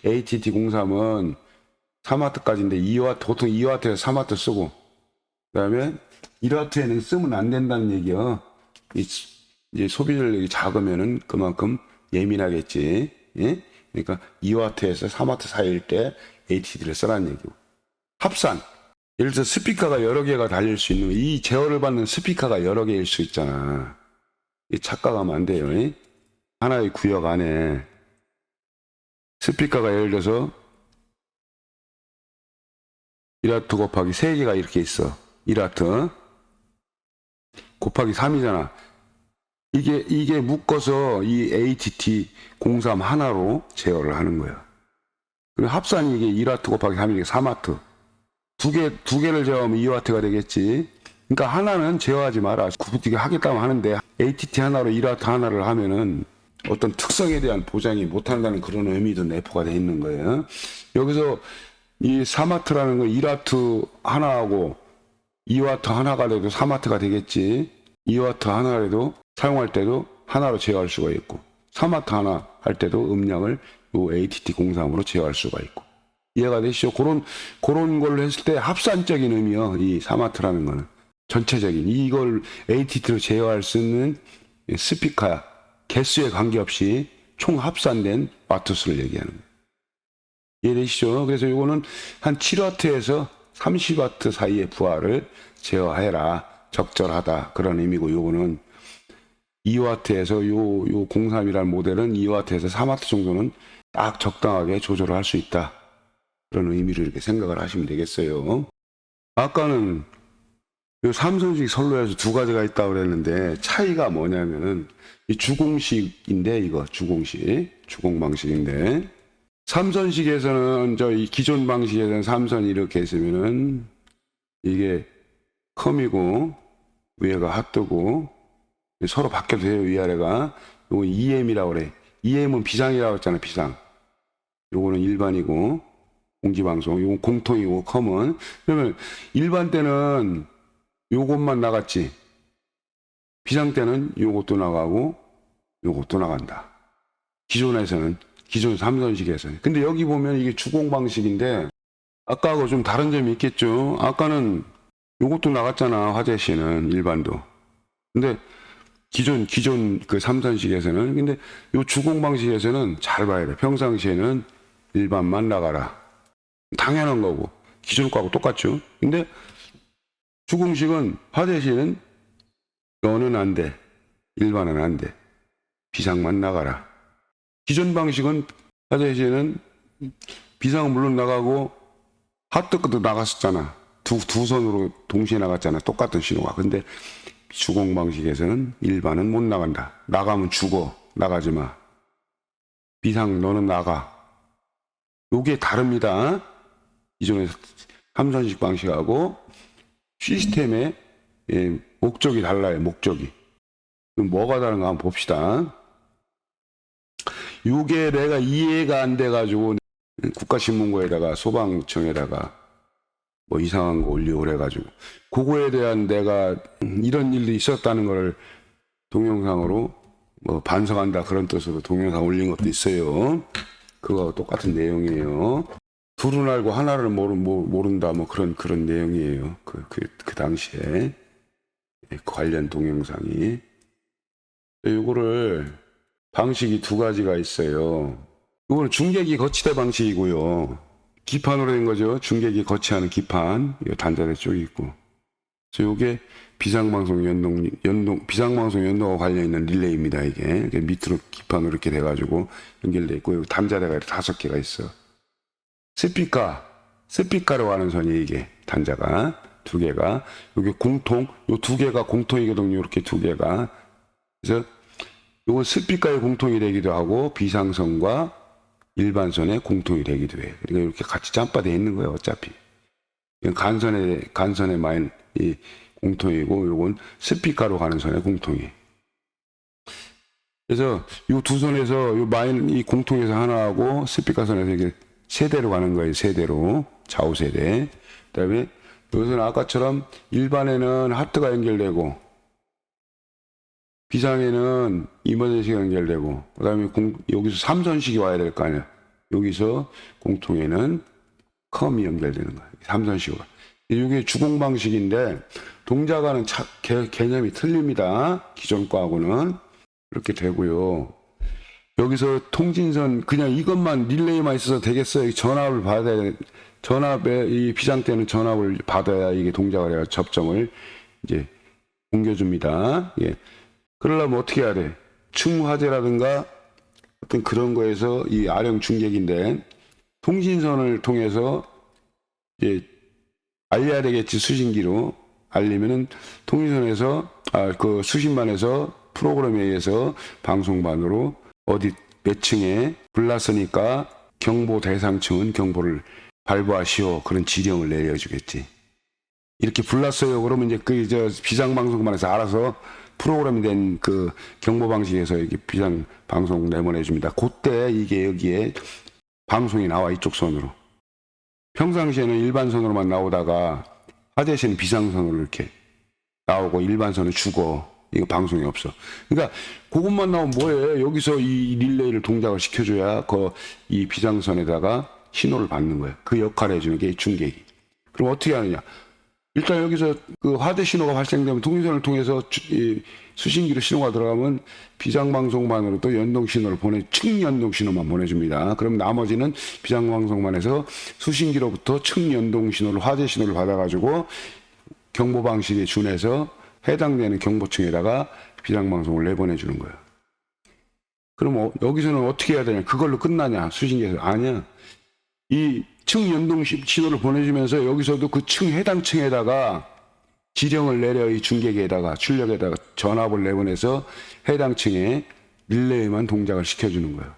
ATT03은 3W까지인데 2W, 보통 2W에서 3W 쓰고 그 다음에 1W에는 쓰면 안 된다는 얘기요. 이제 소비전력이 작으면은 그만큼 예민하겠지. 예? 그러니까 2W에서 3W 사이일 때 ATT를 쓰라는 얘기고. 합산. 예를 들어 스피커가 여러 개가 달릴 수 있는 이 제어를 받는 스피커가 여러 개일 수 있잖아. 이 착각하면 안 돼요. 이? 하나의 구역 안에 스피커가 예를 들어서 1W 곱하기 3개가 이렇게 있어. 1W 곱하기 3이잖아. 이게 묶어서 이 ATT 03 하나로 제어를 하는 거야. 그리고 합산이 이게 1W 곱하기 3이니까 3W. 두 개를 제어하면 2W가 되겠지. 그러니까 하나는 제어하지 마라. 구분되게 하겠다고 하는데 ATT 하나로 1W 하나를 하면은 어떤 특성에 대한 보장이 못한다는 그런 의미도 내포가 돼 있는 거예요. 여기서 이 3W라는 건 1W 하나하고 2W 하나가 돼도 3W가 되겠지. 2W 하나라도 사용할 때도 하나로 제어할 수가 있고 3W 하나 할 때도 음량을 요 ATT 03으로 제어할 수가 있고. 이해가 되시죠? 그런 걸로 했을 때 합산적인 의미요. 이 3W라는 거는. 전체적인. 이걸 ATT로 제어할 수 있는 스피커야. 개수에 관계없이 총 합산된 와트수를 얘기하는 거예요. 이해되시죠? 그래서 이거는 한 7W에서 30W 사이의 부하를 제어해라. 적절하다. 그런 의미고, 요거는 2W에서 요 03이라는 모델은 2W에서 3W 정도는 딱 적당하게 조절을 할 수 있다. 그런 의미로 이렇게 생각을 하시면 되겠어요. 아까는 요 삼선식 선로에서 두 가지가 있다고 그랬는데 차이가 뭐냐면은 이 주공식인데 이거 주공 방식인데 삼선식에서는 이 기존 방식에서는 삼선이 이렇게 있으면은 이게 컴이고 위에가 핫뜨고 서로 바뀌어도 돼요. 위아래가. 요거 EM이라고 그래. EM은 비상이라고 했잖아. 비상. 요거는 일반이고 공지방송, 이건 공통이고 컴은. 그러면 일반 때는 요것만 나갔지. 비상 때는 요것도 나가고 요것도 나간다. 기존 삼선식에서는. 근데 여기 보면 이게 주공 방식인데 아까하고 좀 다른 점이 있겠죠. 아까는 요것도 나갔잖아. 화재시는 일반도. 근데 기존 그 삼선식에서는 근데 요 주공 방식에서는 잘 봐야 돼. 평상시에는 일반만 나가라. 당연한 거고 기존 거하고 똑같죠. 근데 주공식은 화재시는 너는 안 돼. 일반은 안 돼. 비상만 나가라. 기존 방식은 화재시는 비상은 물론 나가고 핫뜨거도 나갔었잖아. 두 선으로 동시에 나갔잖아. 똑같은 신호가. 근데 주공 방식에서는 일반은 못 나간다. 나가면 죽어. 나가지 마. 비상 너는 나가. 요게 다릅니다. 기존의 삼선식 방식하고 시스템의 목적이 달라요. 목적이. 그럼 뭐가 다른가 한번 봅시다. 요게 내가 이해가 안 돼가지고 국가신문고에다가 소방청에다가 뭐 이상한 거 올리고 그래가지고 그거에 대한 내가 이런 일도 있었다는 걸 동영상으로 뭐 반성한다 그런 뜻으로 동영상 올린 것도 있어요. 그거 똑같은 내용이에요. 둘은 알고 하나를 모른다 뭐 그런 내용이에요. 그 당시에 관련 동영상이. 요거를 방식이 두 가지가 있어요. 이거는 중계기 거치대 방식이고요. 기판으로 된 거죠. 중계기 거치하는 기판. 이 단자대 쪽이 있고. 그래서 이게 비상방송 비상방송 연동과 관련 있는 릴레이입니다. 이게 밑으로 기판으로 이렇게 돼가지고 연결돼 있고, 여기 단자대가 5개가 있어. 스피커로 가는 선이 이게 단자가 2개가. 여기 공통, 요 2개가 공통이거든요. 이렇게 2개가. 그래서 요건 스피커의 공통이 되기도 하고 비상선과 일반선의 공통이 되기도 해. 그러니까 이렇게 같이 짬바되어 있는 거예요. 어차피. 이건 간선의 마인 이 공통이고, 요건 스피커로 가는 선의 공통이. 그래서 요 두 선에서 요 마인 이 공통에서 하나하고 스피커 선에서 이게 세대로 가는 거예요. 세대로 좌우 세대. 그다음에 여기서는 아까처럼 일반에는 하트가 연결되고 비상에는 이머전시가 연결되고, 그 다음에 여기서 3선식이 와야 될 거 아니야. 여기서 공통에는 컴이 연결되는 거야. 3선식으로. 이게 주공 방식인데, 동작하는 개념이 틀립니다. 기존 거하고는. 이렇게 되고요. 여기서 통진선, 그냥 이것만, 릴레이만 있어서 되겠어요. 전압을 받아야, 전압에, 이 비상 때는 전압을 받아야 이게 동작을 해야 접점을 이제 옮겨줍니다. 예. 그러려면 어떻게 해야 돼? 충화제라든가 어떤 그런 거에서 이 아령 중계기인데 통신선을 통해서 이제 알려야 되겠지. 수신기로 알리면은 통신선에서 그 수신반에서 프로그램에 의해서 방송반으로 어디 몇 층에 불났으니까 경보 대상층은 경보를 발부하시오. 그런 지령을 내려주겠지. 이렇게 불났어요. 그러면 이제 비상방송반에서 알아서 프로그램이 된 그 경보 방식에서 이렇게 비상 방송 내보내줍니다. 그때 이게 여기에 방송이 나와, 이쪽 선으로. 평상시에는 일반선으로만 나오다가 화재시는 비상선으로 이렇게 나오고 일반선은 죽어. 이거 방송이 없어. 그러니까 그것만 나오면 뭐해? 여기서 이 릴레이를 동작을 시켜줘야 이 비상선에다가 신호를 받는 거야. 그 역할을 해주는 게 중계기. 그럼 어떻게 하느냐? 일단 여기서 그 화재 신호가 발생되면 통신선을 통해서 수신기로 신호가 들어가면 비상방송만으로도 연동 신호를 측 연동 신호만 보내줍니다. 그럼 나머지는 비상방송만에서 수신기로부터 측 연동 신호를, 화재 신호를 받아가지고 경보 방식에 준해서 해당되는 경보층에다가 비상방송을 내보내주는 거예요. 그럼 여기서는 어떻게 해야 되냐? 그걸로 끝나냐? 수신기에서. 아니야. 이 층 연동 신호를 보내주면서 여기서도 그 해당 층에다가 지령을 내려 이 중계기에다가 출력에다가 전압을 내보내서 해당 층에 릴레이만 동작을 시켜주는 거예요.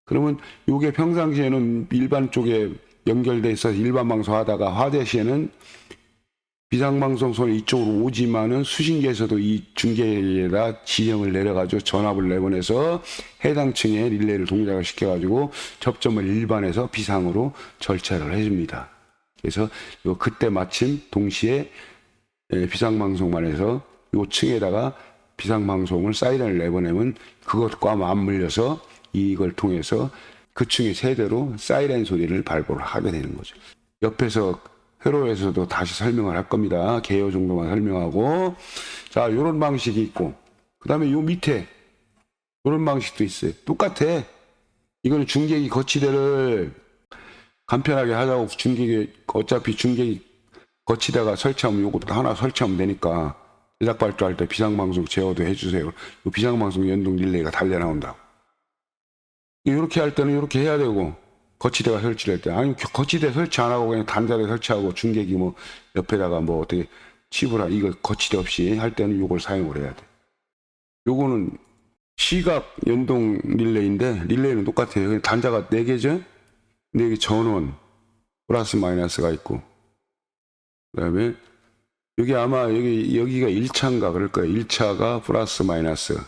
그러면 이게 평상시에는 일반 쪽에 연결돼 있어서 일반 방송하다가 화재 시에는 비상방송선이 이쪽으로 오지만은 수신기에서도 이 중계기에다 지령을 내려가지고 전압을 내보내서 해당 층에 릴레이를 동작을 시켜가지고 접점을 일반에서 비상으로 절차를 해줍니다. 그래서 그때 마침 동시에 비상방송만에서 이 층에다가 비상방송을 사이렌을 내보내면 그것과 맞물려서 이걸 통해서 그 층의 세대로 사이렌 소리를 발부를 하게 되는 거죠. 옆에서 회로에서도 다시 설명을 할 겁니다. 개요 정도만 설명하고. 자, 요런 방식이 있고, 그 다음에 요 밑에 요런 방식도 있어요. 똑같아. 이거는 중계기 거치대를 간편하게 하자고, 어차피 중계기 거치대가 설치하면 요것도 하나 설치하면 되니까 제작 발주할 때 비상방송 제어도 해주세요. 요 비상방송 연동 릴레이가 달려 나온다고. 이렇게 할 때는 이렇게 해야 되고, 거치대가 설치할 때, 아니 거치대 설치 안 하고 그냥 단자대 설치하고 중계기 뭐 옆에다가 뭐 어떻게 칩을 이거 거치대 없이 할 때는 이걸 사용을 해야 돼. 요거는 시각 연동 릴레이인데 릴레이는 똑같아요. 단자가 4개죠? 4개 전원 플러스 마이너스가 있고, 그다음에 여기 아마 여기가 1차인가 그럴 거예요. 1차가 플러스 마이너스,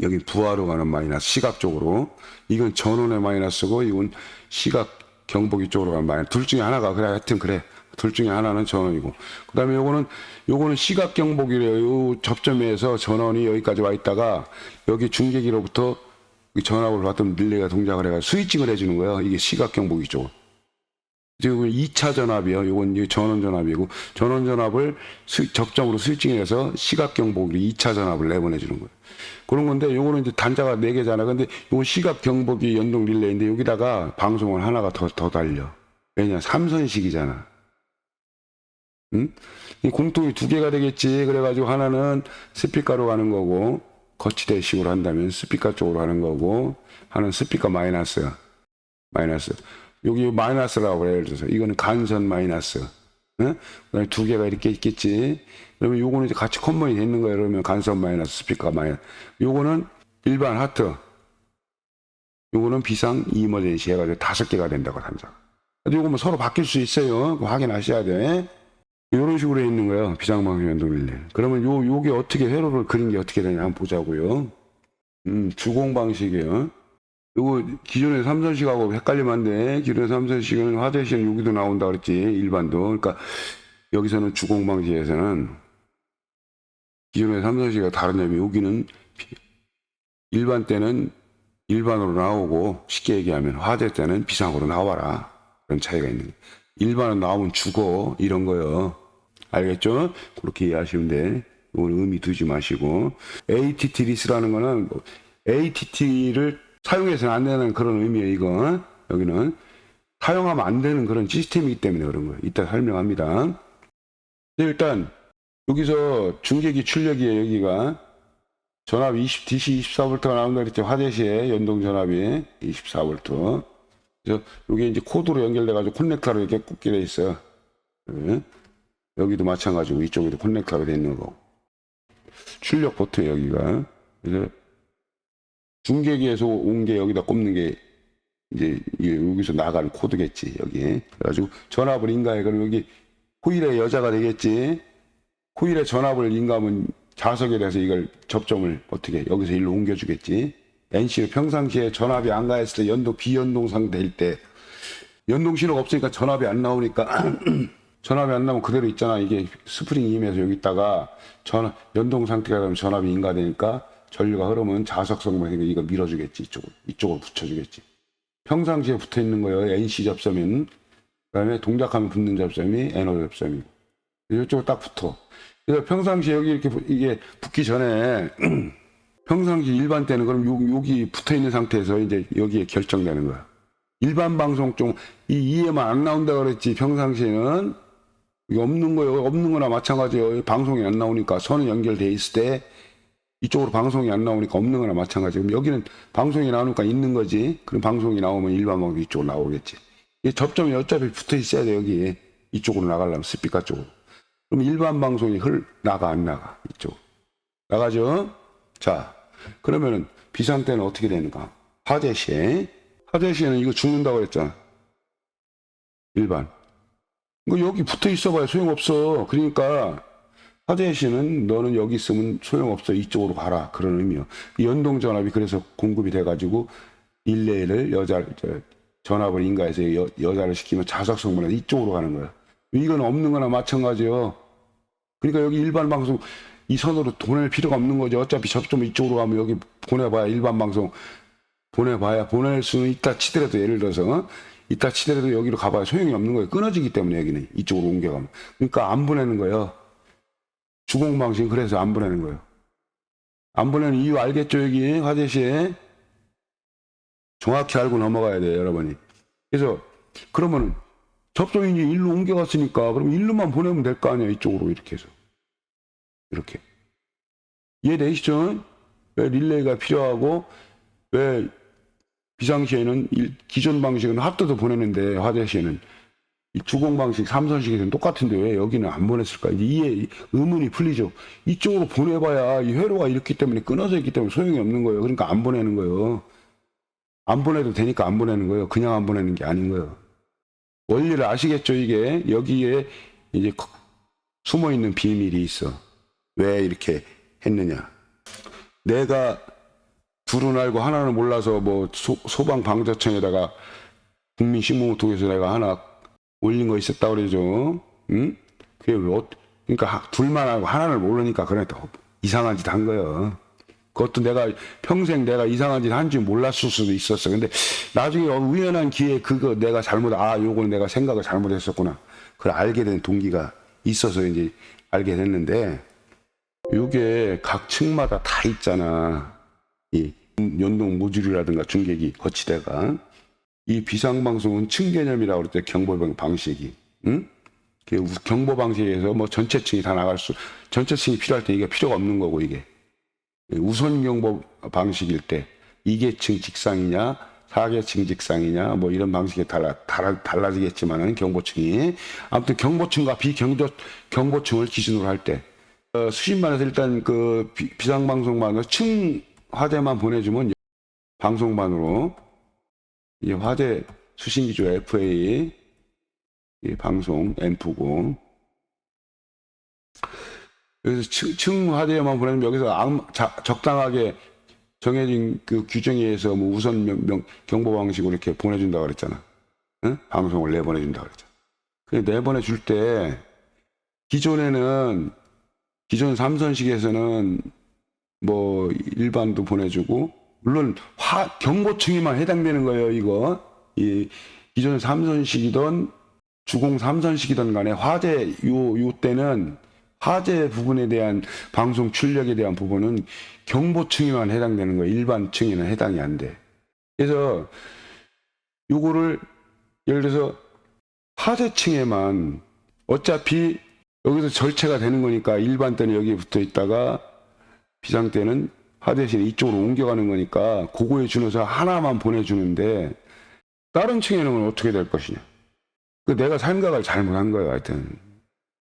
여기 부하로 가는 마이너스, 시각 쪽으로. 이건 전원의 마이너스고, 이건 시각 경보기 쪽으로 가는 마이너스. 둘 중에 하나가, 그래, 하여튼 그래. 둘 중에 하나는 전원이고. 그 다음에 요거는 시각 경보기래요. 요 접점에서 전원이 여기까지 와 있다가, 여기 중계기로부터 전압을 받던 릴레이가 동작을 해가지고 스위칭을 해주는 거예요. 이게 시각 경보기 쪽. 이건 2차 전압이요. 이건 전원 전압이고, 전원 전압을 적점으로 스위칭해서 시각 경보기로 2차 전압을 내보내주는 거예요. 그런 건데, 요거는 이제 단자가 4개잖아. 근데 요건 시각 경보기 연동 릴레이인데, 여기다가 방송을 하나가 더 달려. 왜냐, 삼선식이잖아. 응? 이 공통이 2개가 되겠지. 그래가지고 하나는 스피커로 가는 거고, 거치대식으로 한다면 스피커 쪽으로 가는 거고, 하나는 스피커 마이너스. 여기 마이너스라고 그래요. 예를 들어서 이거는 간선 마이너스. 응? 그다음에 2개가 이렇게 있겠지. 그러면 요거는 이제 같이 컨버이 되는 거예요. 그러면 간선 마이너스, 스피커 마이너스. 요거는 일반 하트. 요거는 비상 이머전시 해가지고 5개가 된다고 단자. 요거 뭐 서로 바뀔 수 있어요. 확인하셔야 돼. 이런 식으로 돼 있는 거예요. 비상방송 연동 릴레이. 그러면 요게 어떻게 회로를 그린 게 어떻게 되냐 한번 보자고요. 주공 방식이에요. 요거 기존의 삼선식하고 헷갈리면 안 돼. 기존의 삼선식은 화재시는 여기도 나온다 그랬지. 일반도. 그러니까 여기서는 주공 방식에서는 기존의 삼선식과 다른 점이, 여기는 일반 때는 일반으로 나오고, 쉽게 얘기하면 화재 때는 비상으로 나와라. 그런 차이가 있는 거예요. 일반은 나오면 죽어. 이런 거요. 알겠죠? 그렇게 이해하시면 돼. 이건 의미 두지 마시고. ATT 리스라는 거는 ATT를 사용해서는 안 되는 그런 의미예요, 이건. 여기는 사용하면 안 되는 그런 시스템이기 때문에 그런 거예요. 이따 설명합니다. 일단 여기서 중계기 출력이에요. 여기가 전압 DC 24V가 나온다 그랬죠. 화재시에 연동 전압이 24V. 그래서 여기 이제 코드로 연결돼 가지고 커넥터로 이렇게 꽂게 돼 있어요. 여기도 마찬가지고 이쪽에도 커넥터로 돼 있는 거고. 출력 포트 여기가. 그래서 중계기에서 온 게 여기다 꼽는 게 이제 여기서 나가는 코드겠지, 여기. 그래가지고 전압을 인가해. 그럼 여기 호일의 여자가 되겠지. 호일의 전압을 인가하면 자석에 대해서 이걸 접점을 어떻게 여기서 일로 옮겨주겠지. NC로 평상시에 전압이 안 가했을 때 비연동 상태일 때, 연동 신호가 없으니까 전압이 안 나오니까 전압이 안 나오면 그대로 있잖아. 이게 스프링이 임해서 여기 있다가 연동 상태가 되면 전압이 인가되니까 전류가 흐르면 자석성만 이거 밀어주겠지. 이쪽으로 붙여주겠지. 평상시에 붙어 있는 거예요. NC 접점은. 그다음에 동작하면 붙는 접점이 NO 접점이고. 이쪽으로 딱 붙어. 그래서 평상시에 여기 이렇게 이게 붙기 전에 평상시 일반 때는 그럼 여기 붙어 있는 상태에서 이제 여기에 결정되는 거야. 일반 방송 중 이 EM만 안 나온다 그랬지. 평상시에는 이게 없는 거예요. 없는 거나 마찬가지예요. 방송이 안 나오니까 선은 연결돼 있을 때 이쪽으로 방송이 안 나오니까 없는 거나 마찬가지고, 여기는 방송이 나오니까 있는 거지. 그럼 방송이 나오면 일반 방송이 이쪽으로 나오겠지. 이 접점이 어차피 붙어 있어야 돼. 여기 이쪽으로 나가려면 스피커 쪽으로. 그럼 일반 방송이 나가 안 나가? 이쪽 나가죠. 자, 그러면은 비상 때는 어떻게 되는가? 화재 시에는 이거 죽는다고 그랬잖아. 일반. 이거 여기 붙어 있어봐야 소용없어. 그러니까 화재 시는 너는 여기 있으면 소용없어. 이쪽으로 가라. 그런 의미요. 연동 전압이 그래서 공급이 돼가지고 릴레이를 전압을 인가해서 여자를 시키면 자석성분해서 이쪽으로 가는 거야. 이건 없는 거나 마찬가지요. 그러니까 여기 일반 방송 이 선으로 보낼 필요가 없는 거죠. 어차피 접점 이쪽으로 가면 여기 보내봐야 일반 방송 보낼 수는 있다 치더라도, 예를 들어서 있다 치더라도 여기로 가봐야 소용이 없는 거예요. 끊어지기 때문에 여기는 이쪽으로 옮겨가면. 그러니까 안 보내는 거예요. 주공 방식은 그래서 안 보내는 거예요. 안 보내는 이유 알겠죠? 여기 화재시에 정확히 알고 넘어가야 돼요, 여러분이. 그래서 그러면 접종이 이제 일로 옮겨갔으니까 그럼 일로만 보내면 될 거 아니야. 이쪽으로 이렇게 해서 이렇게. 이해되시죠? 왜 릴레이가 필요하고 왜 비상시에는 기존 방식은 하트도 보내는데 화재시에는 주공 방식 삼선식에서는 똑같은데 왜 여기는 안 보냈을까? 이제 의문이 풀리죠. 이쪽으로 보내봐야 이 회로가 이렇기 때문에 끊어져 있기 때문에 소용이 없는 거예요. 그러니까 안 보내는 거예요. 안 보내도 되니까 안 보내는 거예요. 그냥 안 보내는 게 아닌 거예요. 원리를 아시겠죠? 이게 여기에 이제 숨어 있는 비밀이 있어. 왜 이렇게 했느냐? 내가 둘은 알고 하나는 몰라서 뭐 소방방재청에다가 국민신문통에서 내가 하나 올린 거 있었다 그러죠. 응? 그게 왜 그러니까 둘만 알고 하나를 모르니까 그래 또 이상한 짓 한 거예요. 그것도 내가 평생 내가 이상한 짓 한 줄 몰랐을 수도 있었어. 근데 나중에 우연한 기회에 그거 내가 요거는 내가 생각을 잘못했었구나. 그걸 알게 된 동기가 있어서 이제 알게 됐는데, 요게 각 층마다 다 있잖아. 이 연동 모듈이라든가 중계기 거치대가. 이 비상방송은 층 개념이라고 그랬대, 경보 방식이. 응? 경보 방식에서 뭐 전체층이 다 전체층이 필요할 때 이게 필요가 없는 거고, 이게. 우선 경보 방식일 때 2계층 직상이냐 4계층 직상이냐 뭐 이런 방식에 달라지겠지만은 경보층이 아무튼 경보층과 비경보층을 기준으로 할 때 수신반에서 일단 그 비상방송반으로 층 화재만 보내주면 방송반으로 이 화재 수신기조 FA 이 방송 앰프고, 그래서 층 화재만 보내면 여기서 적당하게 정해진 그 규정에 의해서 뭐 우선 경보 방식으로 이렇게 보내준다 그랬잖아. 응? 방송을 내보내준다 그랬잖아. 그 내보내줄 때 기존 삼선식에서는 뭐 일반도 보내주고, 물론 경보층에만 해당되는 거예요. 이거 이 기존 삼선식이든 주공 삼선식이든 간에 화재 요 때는 화재 부분에 대한 방송 출력에 대한 부분은 경보층에만 해당되는 거예요. 일반층에는 해당이 안 돼. 그래서 요거를 예를 들어서 화재층에만 어차피 여기서 절체가 되는 거니까 일반 때는 여기 붙어 있다가 비상 때는 화재실에 이쪽으로 옮겨가는 거니까 그거에 준해서 하나만 보내주는데 다른 층에는 어떻게 될 것이냐. 내가 생각을 잘못한 거예요. 하여튼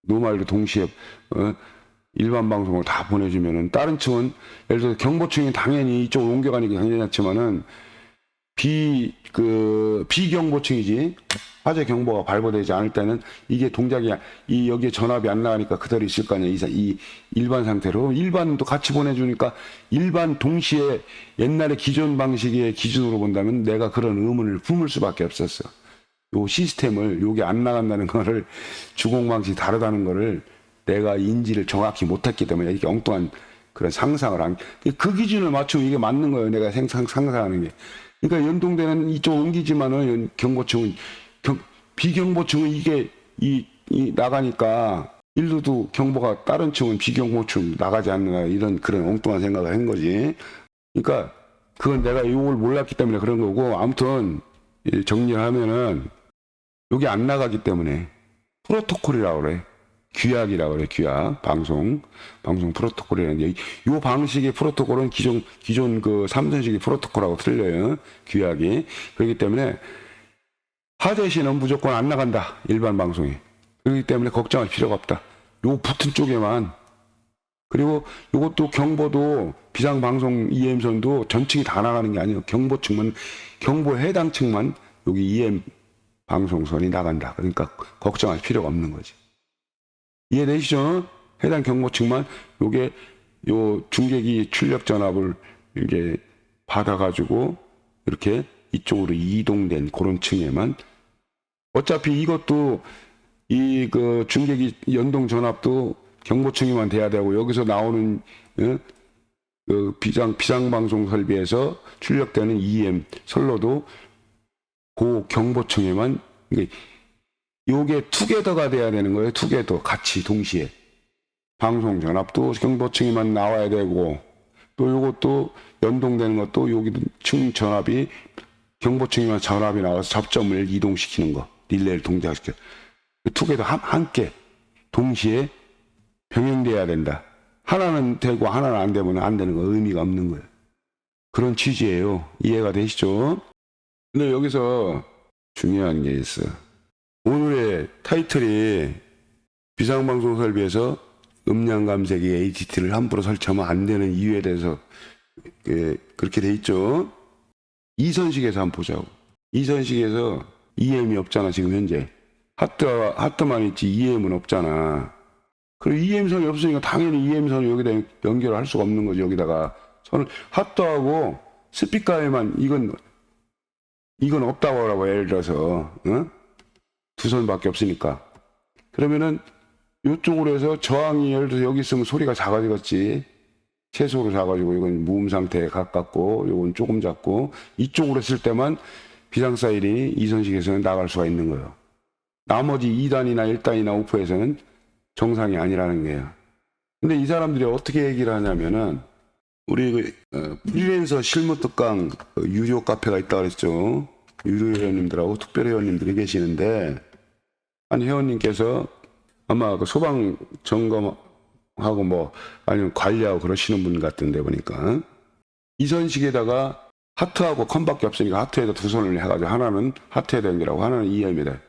노말도 동시에 일반 방송을 다 보내주면은 다른 층은 예를 들어서 경보층이 당연히 이쪽으로 옮겨가니까 당연하지만은 비경보층이지 화재 경보가 발부되지 않을 때는 이게 동작이 여기에 전압이 안 나가니까 그대로 있을 거 아니야. 이 일반 상태로 일반도 같이 보내주니까 일반 동시에 옛날에 기존 방식의 기준으로 본다면 내가 그런 의문을 품을 수밖에 없었어. 요 시스템을 요게 안 나간다는 거를 주공 방식이 다르다는 거를 내가 인지를 정확히 못했기 때문에 이렇게 엉뚱한 그런 상상을 그 기준을 맞추면 이게 맞는 거예요. 내가 상상하는 게. 그러니까 연동되는 이쪽 옮기지만은 경보층은 비경보층은 이게 나가니까 일루도 경보가 다른 층은 비경보층 나가지 않나 이런 그런 엉뚱한 생각을 한 거지. 그러니까 그건 내가 이걸 몰랐기 때문에 그런 거고, 아무튼 정리를 하면은 여기 안 나가기 때문에 프로토콜이라고 그래. 규약이라고 그래. 규약. 방송 프로토콜이라는 게. 이 방식의 프로토콜은 기존 그 삼선식의 프로토콜하고 틀려요. 규약이. 그렇기 때문에 화재 시는 무조건 안 나간다. 일반 방송에. 그렇기 때문에 걱정할 필요가 없다. 요 붙은 쪽에만. 그리고 요것도 경보도 비상방송 EM선도 전층이 다 나가는 게 아니에요. 경보층만, 경보 해당 층만 여기 EM 방송선이 나간다. 그러니까 걱정할 필요가 없는 거지. 이해되시죠? 해당 경보층만 요게 요 중계기 출력 전압을 이게 받아가지고 이렇게 이쪽으로 이동된 그런 층에만, 어차피 이것도 이 그 중계기 연동 전압도 경보층에만 돼야 되고, 여기서 나오는 그 비상방송 설비에서 출력되는 EM 선로도 그 경보층에만, 요게 투게더가 돼야 되는 거예요. 투게더 같이 동시에 방송 전압도 경보층에만 나와야 되고, 또 요것도 연동되는 것도 여기 층 전압이 경보층에만 전압이 나와서 접점을 이동시키는 거, 릴레이를 동작시켜. 투게더 함께 동시에 병행돼야 된다. 하나는 되고 하나는 안 되면 안 되는 거, 의미가 없는 거예요. 그런 취지예요. 이해가 되시죠? 근데 여기서 중요한 게 있어. 오늘의 타이틀이 비상방송 설비에서 음량 감색기 ATT를 함부로 설치하면 안 되는 이유에 대해서 그렇게 돼 있죠. 이선식에서 한번 보자고. 이선식에서 EM이 없잖아. 지금 현재 하트만 있지 EM은 없잖아. 그리고 EM선이 없으니까 당연히 EM선을 여기다 연결을 할 수가 없는 거죠. 여기다가 선을 하트하고 스피커에만 이건 없다고 하라고, 예를 들어서, 두 손밖에 없으니까. 그러면은 이쪽으로 해서 저항이 예를 들어서 여기 있으면 소리가 작아지겠지. 최소로 작아지고, 이건 무음 상태에 가깝고, 이건 조금 작고, 이쪽으로 했을 때만 비상사일이 이선식에서는 나갈 수가 있는 거예요. 나머지 2단이나 1단이나 오프에서는 정상이 아니라는 거예요. 근데 이 사람들이 어떻게 얘기를 하냐면은, 우리 프리랜서 실무특강 유료 카페가 있다 그랬죠. 유료 회원님들하고 특별 회원님들이 계시는데, 한 회원님께서 아마 그 소방 점검하고 뭐 아니면 관리하고 그러시는 분 같은데 보니까 이선식에다가 하트하고 컴밖에 없으니까 하트에다 두 손을 해가지고 하나는 하트에다 연결하고 하나는 EM에다.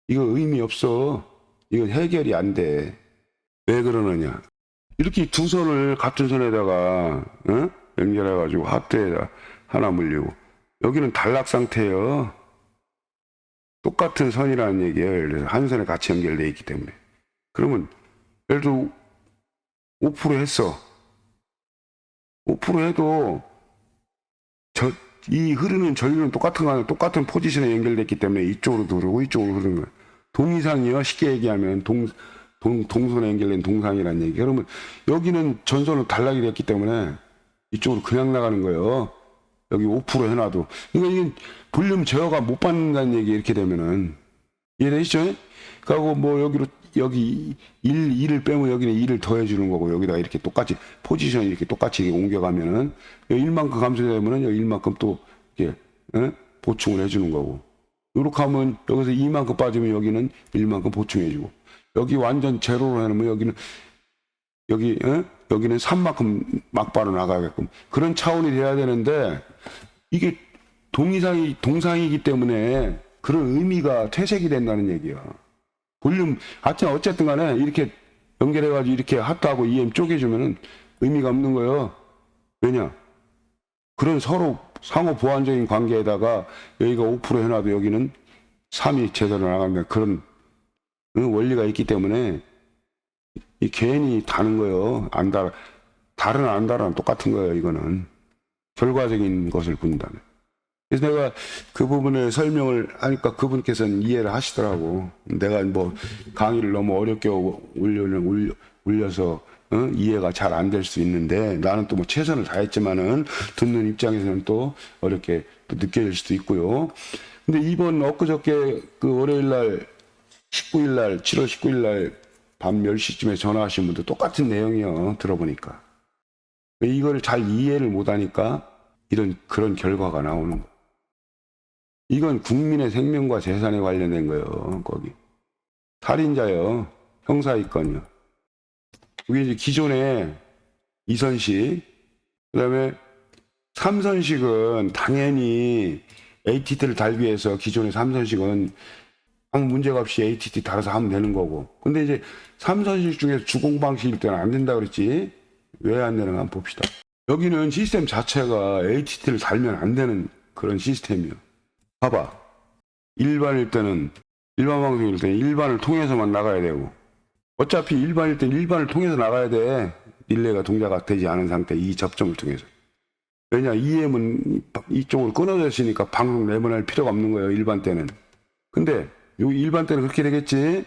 이거 의미 없어. 이거 해결이 안 돼. 왜 그러느냐? 이렇게 두 손을 같은 손에다가 연결해가지고 하트에다 하나 물리고 여기는 단락 상태예요. 똑같은 선이라는 얘기예요. 예를 들어서 한 선에 같이 연결되어 있기 때문에. 그러면 예를 들어 5% 했어. 5% 해도 이 흐르는 전류는 똑같은 거 아니야. 똑같은 포지션에 연결됐기 때문에 이쪽으로도 흐르고 이쪽으로 흐르는 거예요. 동이상이요. 쉽게 얘기하면 동선에 연결된 동상이라는 얘기. 그러면 여기는 전선은 단락이 됐기 때문에 이쪽으로 그냥 나가는 거예요. 여기 5% 해놔도. 그러니까 이게 볼륨 제어가 못 받는다는 얘기 이렇게 되면은. 이해되시죠? 그리고 뭐 여기 1을 빼면 여기는 2를 더해주는 거고 여기다가 이렇게 똑같이 포지션 이렇게 똑같이 옮겨가면은 여기 1만큼 감소되면은 여기 1만큼 또 이렇게 보충을 해주는 거고. 이렇게 하면 여기서 2만큼 빠지면 여기는 1만큼 보충해주고. 여기 완전 제로로 해놓으면 여기는 3만큼 막바로 나가게끔 그런 차원이 돼야 되는데 이게 동상이기 때문에 그런 의미가 퇴색이 된다는 얘기야. 볼륨 어쨌든 간에 이렇게 연결해가지고 이렇게 하트하고 EM 쪼개주면은 의미가 없는 거예요. 왜냐? 그런 서로 상호 보완적인 관계에다가 여기가 5% 해놔도 여기는 3이 제대로 나가는 그런 원리가 있기 때문에 이 괜히 다는 거예요. 달은 안 달은 똑같은 거예요. 이거는 결과적인 것을 본다면. 그래서 내가 그 부분을 설명을 하니까 그분께서는 이해를 하시더라고. 내가 뭐 강의를 너무 어렵게 올려서 이해가 잘 안 될 수 있는데 나는 또 뭐 최선을 다했지만은 듣는 입장에서는 또 어렵게 또 느껴질 수도 있고요. 근데 이번 엊그저께 그 월요일 7월 19일 날 밤 10시쯤에 전화하신 분도 똑같은 내용이요. 들어보니까. 이거를 잘 이해를 못하니까 그런 결과가 나오는 거예요. 이건 국민의 생명과 재산에 관련된 거예요. 거기. 살인자요. 형사입건이요. 그게 이제 기존에 이선식, 그 다음에 삼선식은 당연히 ATT를 달기 위해서 기존의 삼선식은 아무 문제가 없이 ATT 달아서 하면 되는 거고. 근데 이제 삼선식 중에서 주공방식일 때는 안 된다 그랬지. 왜 안 되는가 한번 봅시다. 여기는 시스템 자체가 ATT를 달면 안 되는 그런 시스템이요. 봐봐. 일반 방송일 때는 일반을 통해서만 나가야 되고. 어차피 일반일 때는 일반을 통해서 나가야 돼. 릴레이가 동작이 되지 않은 상태, 이 접점을 통해서. 왜냐, EM은 이쪽으로 끊어져 있으니까 방송 내보낼 필요가 없는 거예요, 일반 때는. 근데, 여기 일반 때는 그렇게 되겠지?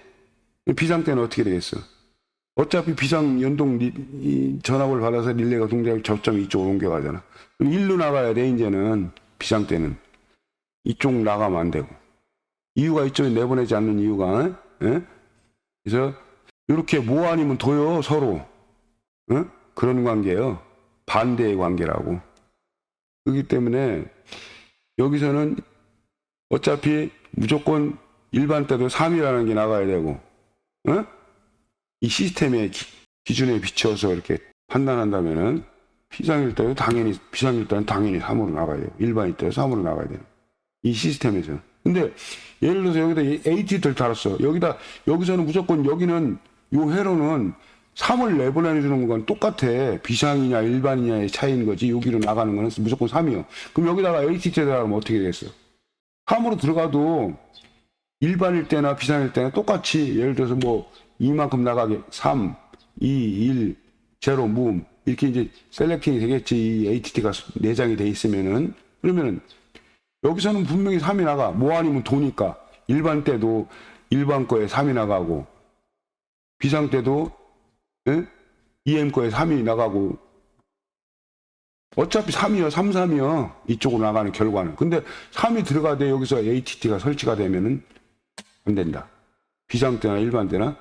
비상 때는 어떻게 되겠어? 어차피 비상 연동 전압을 받아서 릴레이가 동작이 접점이 이쪽으로 옮겨가잖아. 그럼 일로 나가야 돼, 이제는. 비상 때는. 이쪽 나가면 안 되고. 이유가 이쪽에 내보내지 않는 이유가, 예? 그래서, 이렇게 뭐 아니면 둬요, 서로. 그런 관계예요. 반대의 관계라고. 그렇기 때문에 여기서는 어차피 무조건 일반 때도 3이라는 게 나가야 되고, 이 시스템의 기준에 비춰서 이렇게 판단한다면은 비상일 때는 당연히 3으로 나가야 돼요. 일반일 때는 3으로 나가야 돼요. 이 시스템에서. 근데 예를 들어서 여기다 ATT를 달았어. 여기서는 무조건 여기는 요 회로는 3을 내보내주는 건 똑같아. 비상이냐 일반이냐의 차이인 거지. 여기로 나가는 거는 무조건 3이요. 그럼 여기다가 ATT에 들어가면 어떻게 되겠어? 3으로 들어가도 일반일 때나 비상일 때나 똑같이 예를 들어서 뭐 이만큼 나가게 3, 2, 1, 0, 무음 이렇게 이제 셀렉팅이 되겠지. 이 ATT가 내장이 돼 있으면은. 그러면은 여기서는 분명히 3이 나가. 뭐 아니면 도니까. 일반 때도 일반 거에 3이 나가고, 비상 때도 EM 거에 3이 나가고, 어차피 3이요, 3, 3이요. 이쪽으로 나가는 결과는. 근데 3이 들어가되 여기서 ATT가 설치가 되면은 안 된다. 비상 때나 일반 때나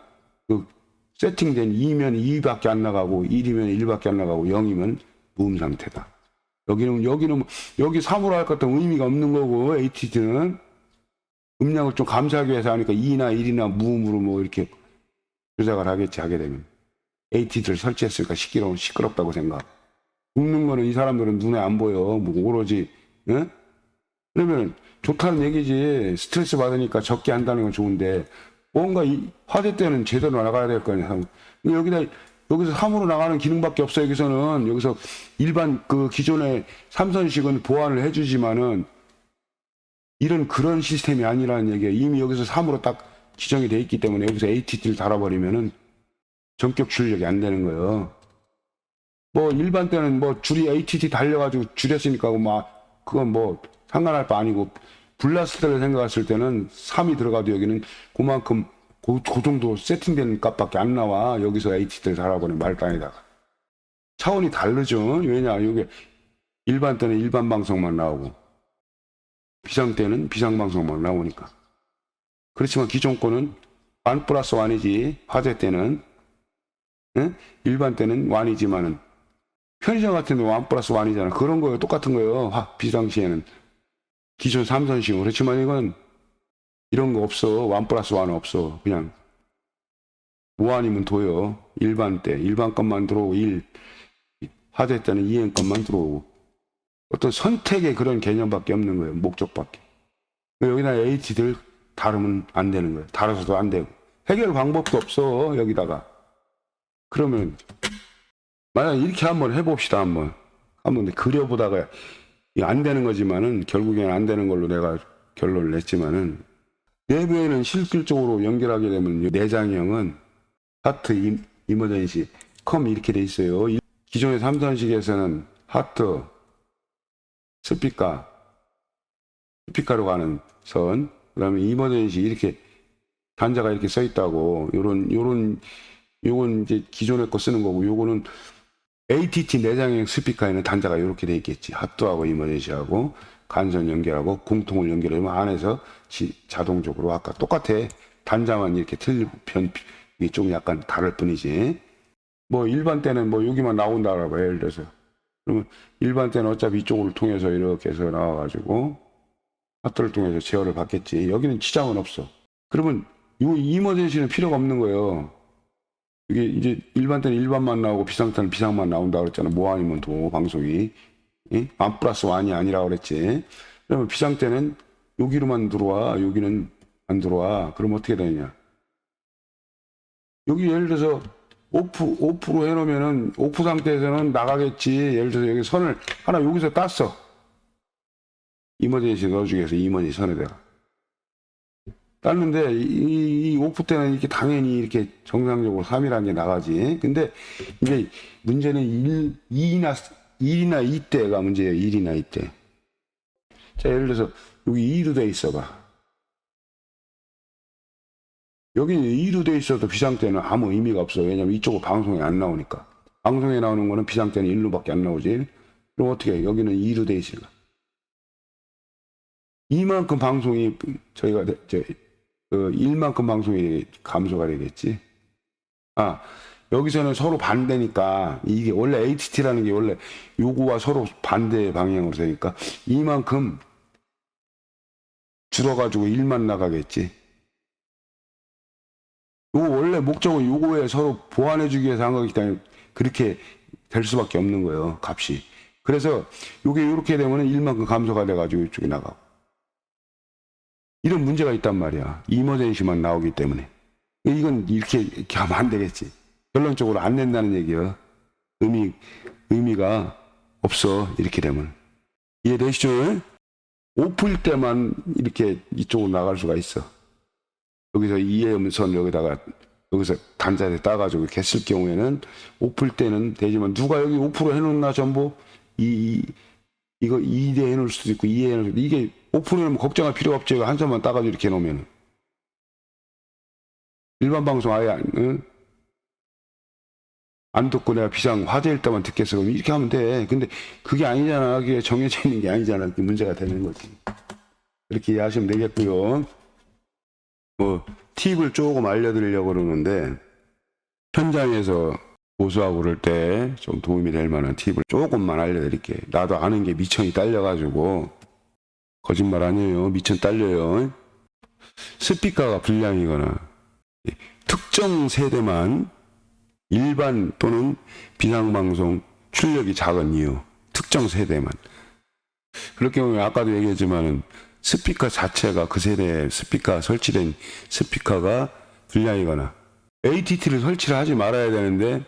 그 세팅된 2면 2밖에 안 나가고 1이면 1밖에 안 나가고 0이면 무음 상태다. 여기 3으로 할 것도 의미가 없는 거고, ATT는 음량을 좀 감소하기 위해서 하니까 2나 1이나 무음으로 뭐 이렇게 조작을 하겠지. 하게 되면 ATT를 설치했으니까 시끄럽다고 생각. 죽는 거는 이 사람들은 눈에 안 보여. 뭐 오로지 그러면 좋다는 얘기지. 스트레스 받으니까 적게 한다는 건 좋은데, 뭔가 화재 때는 제대로 나가야 될 거 아니야. 여기서 3으로 나가는 기능밖에 없어. 여기서 일반 그 기존의 삼선식은 보완을 해주지만은 이런 그런 시스템이 아니라는 얘기야. 이미 여기서 3으로 딱 지정이 돼 있기 때문에 여기서 ATT를 달아버리면은 전격 출력이 안 되는 거예요. 뭐 일반 때는 뭐 줄이 ATT 달려가지고 줄였으니까 막 그건 뭐 상관할 바 아니고, 불났을 때를 생각했을 때는 3이 들어가도 여기는 그만큼 그 정도 세팅된 값밖에 안 나와. 여기서 ATT를 달아버리면 말단에다가 차원이 다르죠. 왜냐, 이게 일반 때는 일반 방송만 나오고 비상 때는 비상 방송만 나오니까. 그렇지만 기존 거는 1 플러스 1이지. 화재 때는 일반 때는 1이지만은 편의점 같은 데 1 플러스 1이잖아. 그런 거예요. 똑같은 거예요. 비상시에는 기존 삼선식은. 그렇지만 이건 이런 거 없어. 1 플러스 1은 없어. 그냥 무한이면 도요. 일반 때 일반 것만 들어오고, 화재 때는 EM 것만 들어오고, 어떤 선택의 그런 개념밖에 없는 거예요. 목적밖에. 여기다 ATT를 다루면 안 되는 거예요. 다뤄서도 안 되고 해결 방법도 없어. 여기다가. 그러면 만약 이렇게 한번 해봅시다. 한번 그려보다가 안 되는 거지만은 결국에는 안 되는 걸로 내가 결론을 냈지만은, 내부에는 실질적으로 연결하게 되면 내장형은 하트, 이머전시, 컴 이렇게 돼 있어요. 기존의 삼선식에서는 하트, 스피커로 가는 선, 그다음에 이머전시 이렇게 단자가 이렇게 써 있다고. 요건 이제 기존의 거 쓰는 거고, 요거는 ATT 내장형 스피커에는 단자가 이렇게 돼 있겠지. 하트하고 이머전시하고 간선 연결하고 공통을 연결하면 안에서 자동적으로 아까 똑같아. 단자만 이렇게 좀 약간 다를 뿐이지. 뭐 일반 때는 뭐 여기만 나온다라고 해. 예를 들어서 그러면 일반 때는 어차피 이쪽을 통해서 이렇게 해서 나와가지고 하트를 통해서 제어를 받겠지. 여기는 지장은 없어. 그러면 이 이머전시는 필요가 없는 거예요. 이게 이제 일반 때는 일반만 나오고 비상 때는 비상만 나온다 그랬잖아. 뭐 아니면 도 방송이 1 플러스 1이 아니라 그랬지. 그러면 비상 때는 여기로만 들어와, 여기는 안 들어와. 그럼 어떻게 되느냐? 여기 예를 들어서 오프로 해놓으면은 오프 상태에서는 나가겠지. 예를 들어서 여기 선을 하나 여기서 땄어. 이머전시 넣어주기 위해서 이머전시 선에다가 땄는데, 이 오프 때는 이렇게 당연히 이렇게 정상적으로 3이라는 게 나가지. 근데 이제 문제는 1이나 2 때가 문제예요. 1이나 2 때. 자, 예를 들어서 여기 2로 돼 있어 봐. 여기 2로 돼 있어도 비상 때는 아무 의미가 없어. 왜냐면 이쪽은 방송에 안 나오니까. 방송에 나오는 거는 비상 때는 1로밖에 안 나오지. 그럼 어떻게 해? 여기는 2로 돼 있으니까. 이만큼 방송이 저희가 1만큼 방송이 감소가 되겠지. 여기서는 서로 반대니까, 이게 원래 ATT라는 게 원래 요거와 서로 반대 방향으로 되니까 이만큼 줄어가지고 1만 나가겠지. 요거 원래 목적은 요거에 서로 보완해주기 위해서 한 거기 때문에 그렇게 될 수밖에 없는 거예요. 값이. 그래서 요게 이렇게 되면 1만큼 감소가 돼가지고 이쪽에 나가고. 이런 문제가 있단 말이야. 이머전시만 나오기 때문에. 이건 이렇게 하면 안 되겠지. 결론적으로 안 된다는 얘기야. 의미가 없어. 이렇게 되면. 이해되시죠? 오프일 때만 이렇게 이쪽으로 나갈 수가 있어. 여기서 이해음선 여기다가 여기서 단자를 따가지고 이렇게 했을 경우에는 오플 때는 되지만 누가 여기 5% 해놓나 전부 이거 2대 해놓을 수도 있고 2에 해놓을 수도 있고 이게 5%는 걱정할 필요가 없죠. 한 선만 따가지고 이렇게 해놓으면 일반 방송 아예 안 듣고 내가 비상 화제일 때만 듣겠어. 그럼 이렇게 하면 돼. 근데 그게 아니잖아. 그게 정해져 있는 게 아니잖아. 그게 문제가 되는 거지. 이렇게 이해하시면 되겠고요. 뭐 팁을 조금 알려드리려고 그러는데 현장에서 고수하고 그럴 때 좀 도움이 될 만한 팁을 조금만 알려드릴게. 나도 아는 게 미천이 딸려가지고 거짓말 아니에요. 미천 딸려요. 스피커가 불량이거나 특정 세대만 일반 또는 비상방송 출력이 작은 이유, 특정 세대만. 그렇게 보면 아까도 얘기했지만은 스피커 자체가 그 세대에 스피커 설치된 스피커가 불량이거나 ATT를 설치를 하지 말아야 되는데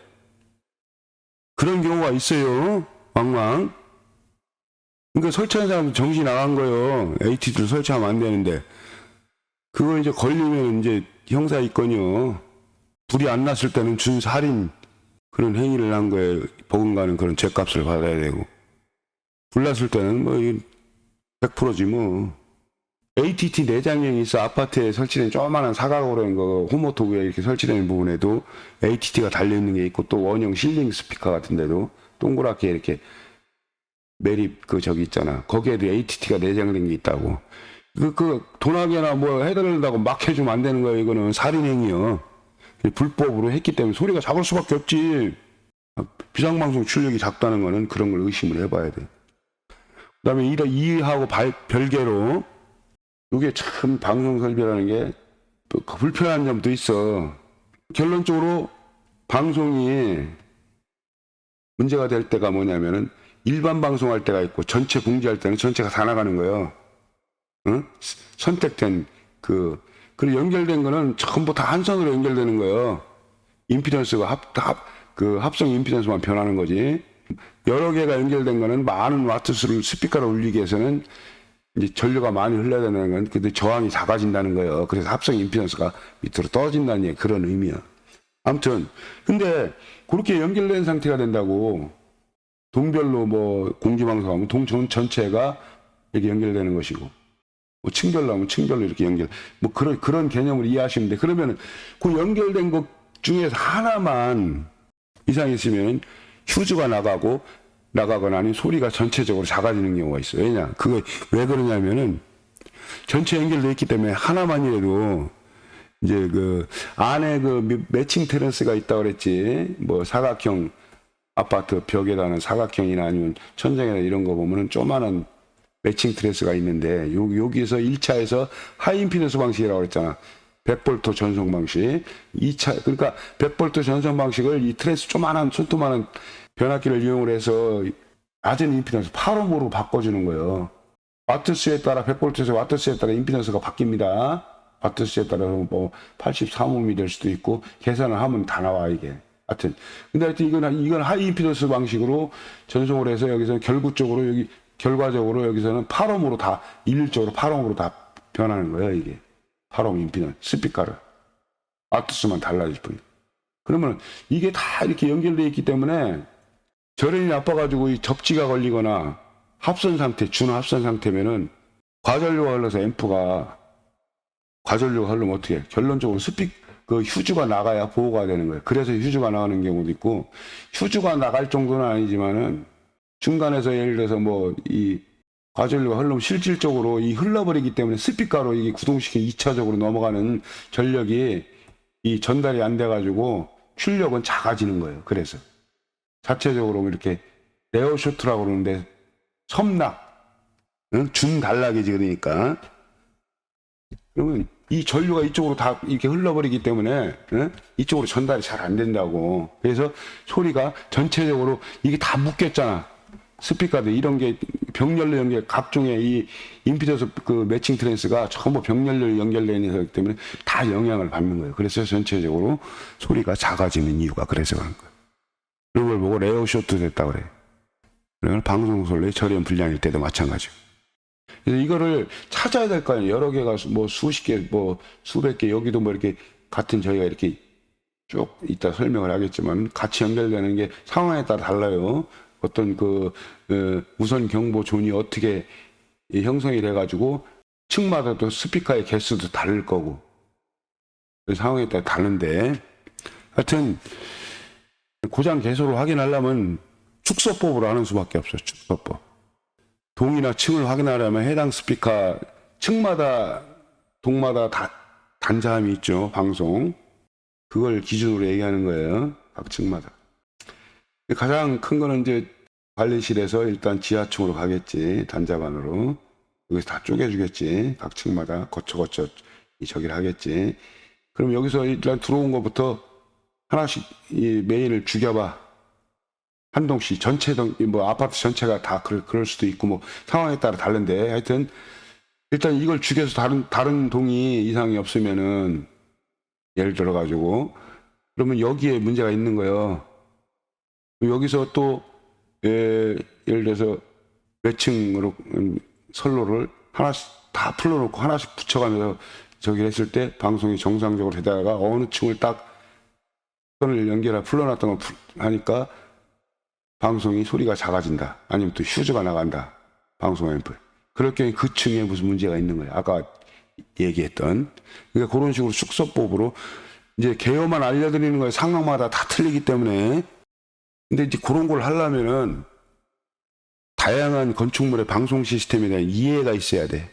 그런 경우가 있어요. 왕왕. 그러니까 설치한 사람은 정신이 나간 거예요. ATT를 설치하면 안 되는데 그거 이제 걸리면 이제 형사 있거든요. 불이 안 났을 때는 준살인 그런 행위를 한 거에 버금가는 그런 죄값을 받아야 되고 불 났을 때는 뭐 100%지 뭐. ATT 내장형이 있어. 아파트에 설치된 조그마한 사각으로 된 거 홈모터 위에 이렇게 설치된 부분에도 ATT가 달려있는 게 있고 또 원형 실링 스피커 같은 데도 동그랗게 이렇게 매립 저기 있잖아. 거기에도 ATT가 내장된 게 있다고. 도나개나 뭐 해달라고 막 해주면 안 되는 거예요. 이거는 살인행위요. 불법으로 했기 때문에 소리가 작을 수밖에 없지. 비상방송 출력이 작다는 거는 그런 걸 의심을 해봐야 돼. 그 다음에 이하고 별개로 이게 참 방송 설비라는 게 불편한 점도 있어. 결론적으로 방송이 문제가 될 때가 뭐냐면은 일반 방송할 때가 있고 전체 공지할 때는 전체가 다 나가는 거예요. 응? 선택된 그리고 연결된 거는 전부 다 한선으로 연결되는 거예요. 임피던스가 합성 임피던스만 변하는 거지. 여러 개가 연결된 거는 많은 와트수를 스피커로 울리기 위해서는 이제 전류가 많이 흘러야 되는 건 근데 저항이 작아진다는 거예요. 그래서 합성 임피던스가 밑으로 떨어진다는 얘기, 그런 의미야. 아무튼 근데 그렇게 연결된 상태가 된다고 동별로 뭐 공지방송하면 동 전체가 이렇게 연결되는 것이고 뭐 층별로 하면 층별로 이렇게 연결 뭐 그런 개념을 이해하시면 돼. 그러면은 그 연결된 것 중에서 하나만 이상이 있으면 휴즈가 나가거나 아니면 소리가 전체적으로 작아지는 경우가 있어요. 왜냐? 그거 왜 그러냐면은 전체 연결되어 있기 때문에 하나만이라도 이제 안에 매칭 트랜스가 있다고 그랬지. 뭐 사각형 아파트 벽에다는 사각형이나 아니면 천장이나 이런 거 보면은 조그마한 매칭 트랜스가 있는데 여기서 1차에서 하이 임피던스 방식이라고 그랬잖아. 100V 전송 방식. 2차 그러니까 100V 전송 방식을 이 트랜스 조그마한 손톱만한 변압기를 이용을 해서 낮은 임피던스 8옴으로 바꿔주는 거예요. 와트수에 따라 100V에서 와트수에 따라 임피던스가 바뀝니다. 와트수에 따라 뭐 83옴이 될 수도 있고 계산을 하면 다 나와 이게. 하여튼 근데 하여튼 이건 하이 임피던스 방식으로 전송을 해서 여기서 결과적으로 여기서는 8옴으로 다 일률적으로 8옴으로 다 변하는 거예요 이게. 8옴 임피던스 스피커를 와트수만 달라질 뿐. 그러면 이게 다 이렇게 연결되어 있기 때문에 절연이 나빠가지고 이 접지가 걸리거나 합선 상태, 준합선 상태면은 과전류가 흘러서 앰프가 과전류가 흐르면 어떻게 해? 결론적으로 휴즈가 나가야 보호가 되는 거예요. 그래서 휴즈가 나가는 경우도 있고 휴즈가 나갈 정도는 아니지만은 중간에서 예를 들어서 뭐 이 과전류가 흐르면 실질적으로 이 흘러버리기 때문에 스피커로 이게 구동시켜 2차적으로 넘어가는 전력이 이 전달이 안 돼가지고 출력은 작아지는 거예요. 그래서 자체적으로 이렇게 레어쇼트라고 그러는데 섬락, 준단락이지 그러니까. 그러면 이 전류가 이쪽으로 다 이렇게 흘러버리기 때문에 이쪽으로 전달이 잘 안 된다고. 그래서 소리가 전체적으로 이게 다 묶였잖아. 스피커들 이런 게 병렬로 연결 각종의 이 임피던스 매칭 트랜스가 전부 병렬로 연결되어 있는 거기 때문에 다 영향을 받는 거예요. 그래서 전체적으로 소리가 작아지는 이유가 그래서 그런 거예요. 그런 걸 보고 레어쇼트 됐다 그래. 그러면 방송솔로의 절연 불량일 때도 마찬가지고. 그래서 이거를 찾아야 될 거 아니에요. 여러 개가 뭐 수십 개, 뭐 수백 개, 여기도 뭐 이렇게 같은 저희가 이렇게 쭉 이따 설명을 하겠지만 같이 연결되는 게 상황에 따라 달라요. 어떤 무선 경보 존이 어떻게 형성이 돼가지고 층마다도 스피커의 개수도 다를 거고 그 상황에 따라 다른데 하여튼 고장 개수를 확인하려면 축소법으로 하는 수밖에 없어요. 축소법. 동이나 층을 확인하려면 해당 스피커 층마다 동마다 다 단자함이 있죠. 방송. 그걸 기준으로 얘기하는 거예요. 각 층마다. 가장 큰 거는 이제 관리실에서 일단 지하층으로 가겠지. 단자반으로. 여기서 다 쪼개주겠지. 각 층마다 거쳐 저기를 하겠지. 그럼 여기서 일단 들어온 것부터 하나씩 이 메인을 죽여봐. 한 동씩 전체 뭐 아파트 전체가 다 그럴 수도 있고 뭐 상황에 따라 다른데 하여튼 일단 이걸 죽여서 다른 동이 이상이 없으면은 예를 들어 가지고 그러면 여기에 문제가 있는 거예요. 여기서 또 예를 들어서 몇 층으로 선로를 하나씩 다 풀어놓고 하나씩 붙여가면서 저기 했을 때 방송이 정상적으로 되다가 어느 층을 딱 선을 연결해 풀어놨던 거 하니까 방송이 소리가 작아진다. 아니면 또 휴즈가 나간다. 방송 앰플. 그럴 경우에 그 층에 무슨 문제가 있는 거예요. 아까 얘기했던. 그러니까 그런 식으로 축소법으로 이제 개요만 알려드리는 거예요. 상황마다 다 틀리기 때문에. 근데 이제 그런 걸 하려면은 다양한 건축물의 방송 시스템에 대한 이해가 있어야 돼.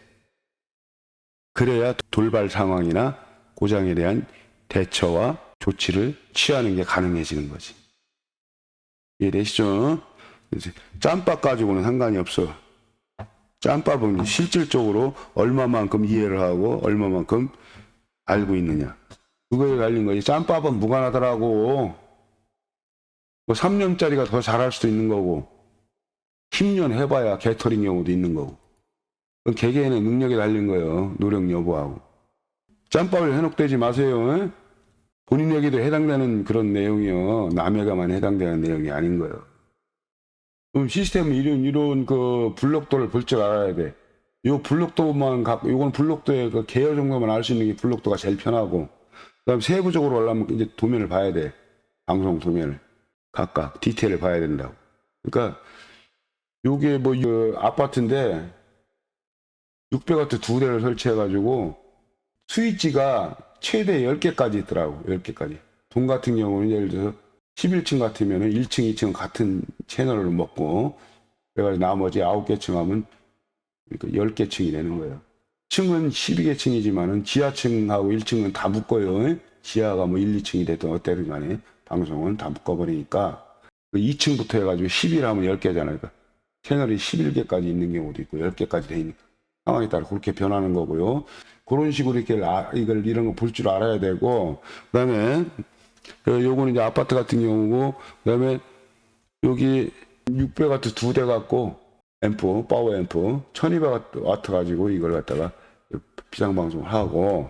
그래야 돌발 상황이나 고장에 대한 대처와 조치를 취하는 게 가능해지는 거지. 이해되시죠? 짬밥 가지고는 상관이 없어. 짬밥은 실질적으로 얼마만큼 이해를 하고 얼마만큼 알고 있느냐. 그거에 달린 거지. 짬밥은 무관하더라고. 뭐 3년짜리가 더 잘할 수도 있는 거고 10년 해봐야 개털인 경우도 있는 거고. 그건 개개인의 능력에 달린 거예요. 노력 여부하고. 짬밥을 현혹되지 마세요. 에? 본인에게도 해당되는 그런 내용이요. 남에게만 해당되는 내용이 아닌 거예요. 그럼 시스템은 이런 그 블록도를 볼 줄 알아야 돼. 요 블록도만 갖고, 요건 블록도의 그 개요 정도만 알 수 있는 게 블록도가 제일 편하고, 그 다음 세부적으로 하려면 이제 도면을 봐야 돼. 방송 도면을. 각각 디테일을 봐야 된다고. 그러니까, 요게 뭐, 아파트인데, 600W 2대를 설치해가지고, 스위치가 최대 10개까지 있더라고. 10개까지. 동 같은 경우는 예를 들어서 11층 같으면 1층, 2층 같은 채널을 먹고 그래가지고 나머지 9개 층 하면 10개 층이 되는 거예요. 층은 12개 층이지만은 지하층하고 1층은 다 묶어요. 지하가 뭐 1, 2층이 됐든 어때든 간에 방송은 다 묶어버리니까 2층부터 해가지고 10일 하면 10개잖아요. 그러니까 채널이 11개까지 있는 경우도 있고 10개까지 돼 있는 상황에 따라 그렇게 변하는 거고요. 그런 식으로 이렇게 이런 거 볼 줄 알아야 되고, 그 다음에, 요거는 이제 아파트 같은 경우고, 그 다음에 여기 600W 2대 갖고, 앰프, 파워 앰프, 1200W 가지고 이걸 갖다가 비상방송을 하고,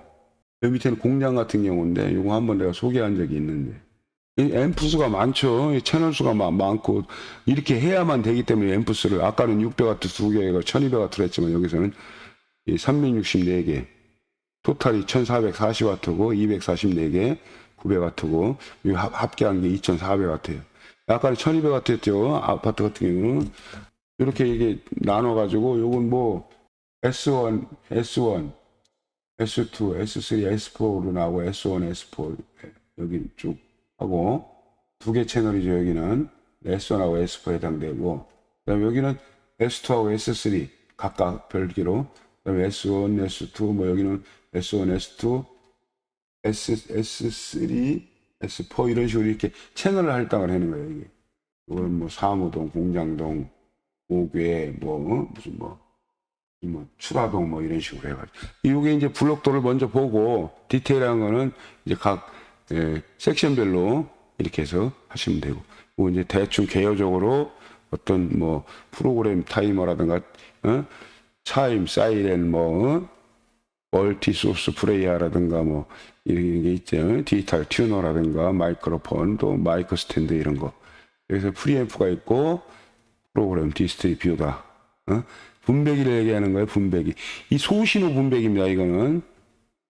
여기 밑에는 공장 같은 경우인데, 요거 한번 내가 소개한 적이 있는데, 앰프 수가 많죠. 채널 수가 많고, 이렇게 해야만 되기 때문에 앰프 수를, 아까는 600W 2개가 1200W를 했지만, 여기서는 364개, 토탈이 1440W고 244개 900W고 합계한 게 2400W예요. 아까 1200W였죠. 아파트 같은 경우는 이렇게 이게 나눠 가지고 요건 뭐 S1, S2, S3, S4로 나오고 S1, S4 여기 쭉 하고 두 개 채널이죠. 여기는 S1하고 S4 해당되고 그다음에 여기는 S2하고 S3 각각 별개로 그다음에 S1, S2 뭐 여기는 S1, S2, S3, S4 이런 식으로 이렇게 채널을 할당을 하는 거예요. 이게. 이건 뭐 사무동, 공장동, 오괴, 무슨 추라동 뭐 이런 식으로 해가지고. 이게 이제 블록도를 먼저 보고 디테일한 거는 이제 각 섹션별로 이렇게 해서 하시면 되고. 뭐 이제 대충 개요적으로 어떤 뭐 프로그램 타이머라든가 차임, 사이렌 멀티 소스 플레이어라든가 뭐 이런 게 있죠. 디지털 튜너라든가 마이크로폰 또 마이크 스탠드 이런 거. 여기서 프리앰프가 있고 프로그램 디스트리뷰다. 분배기를 얘기하는 거예요. 분배기. 이 소신호 분배기입니다. 이거는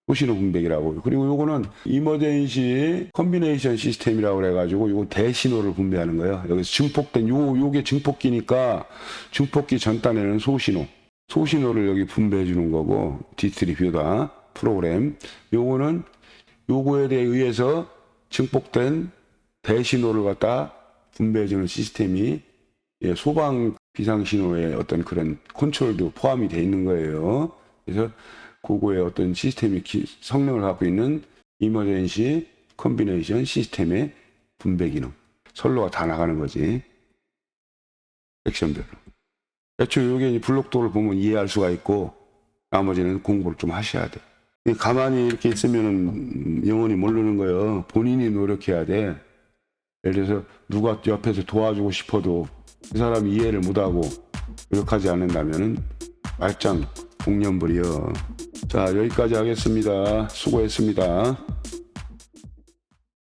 소신호 분배기라고. 그리고 요거는 이머전시 컨비네이션 시스템이라고 그래가지고 요거 대신호를 분배하는 거예요. 여기서 증폭된 요게 증폭기니까 증폭기 전단에는 소신호를 여기 분배해 주는 거고, 디스트리뷰터 프로그램. 요거는 요거에 대해 의해서 증폭된 대신호를 갖다 분배해 주는 시스템이 소방 비상신호의 어떤 그런 컨트롤도 포함이 되어 있는 거예요. 그래서 그거의 어떤 시스템이 성능을 갖고 있는 이머전시 컨비네이션 시스템의 분배 기능. 선로가 다 나가는 거지. 섹션별로. 애초에 여기 블록도를 보면 이해할 수가 있고, 나머지는 공부를 좀 하셔야 돼. 가만히 이렇게 있으면 영원히 모르는 거예요. 본인이 노력해야 돼. 예를 들어서 누가 옆에서 도와주고 싶어도 그 사람이 이해를 못하고 노력하지 않는다면 말짱 공년불이요. 자, 여기까지 하겠습니다. 수고했습니다.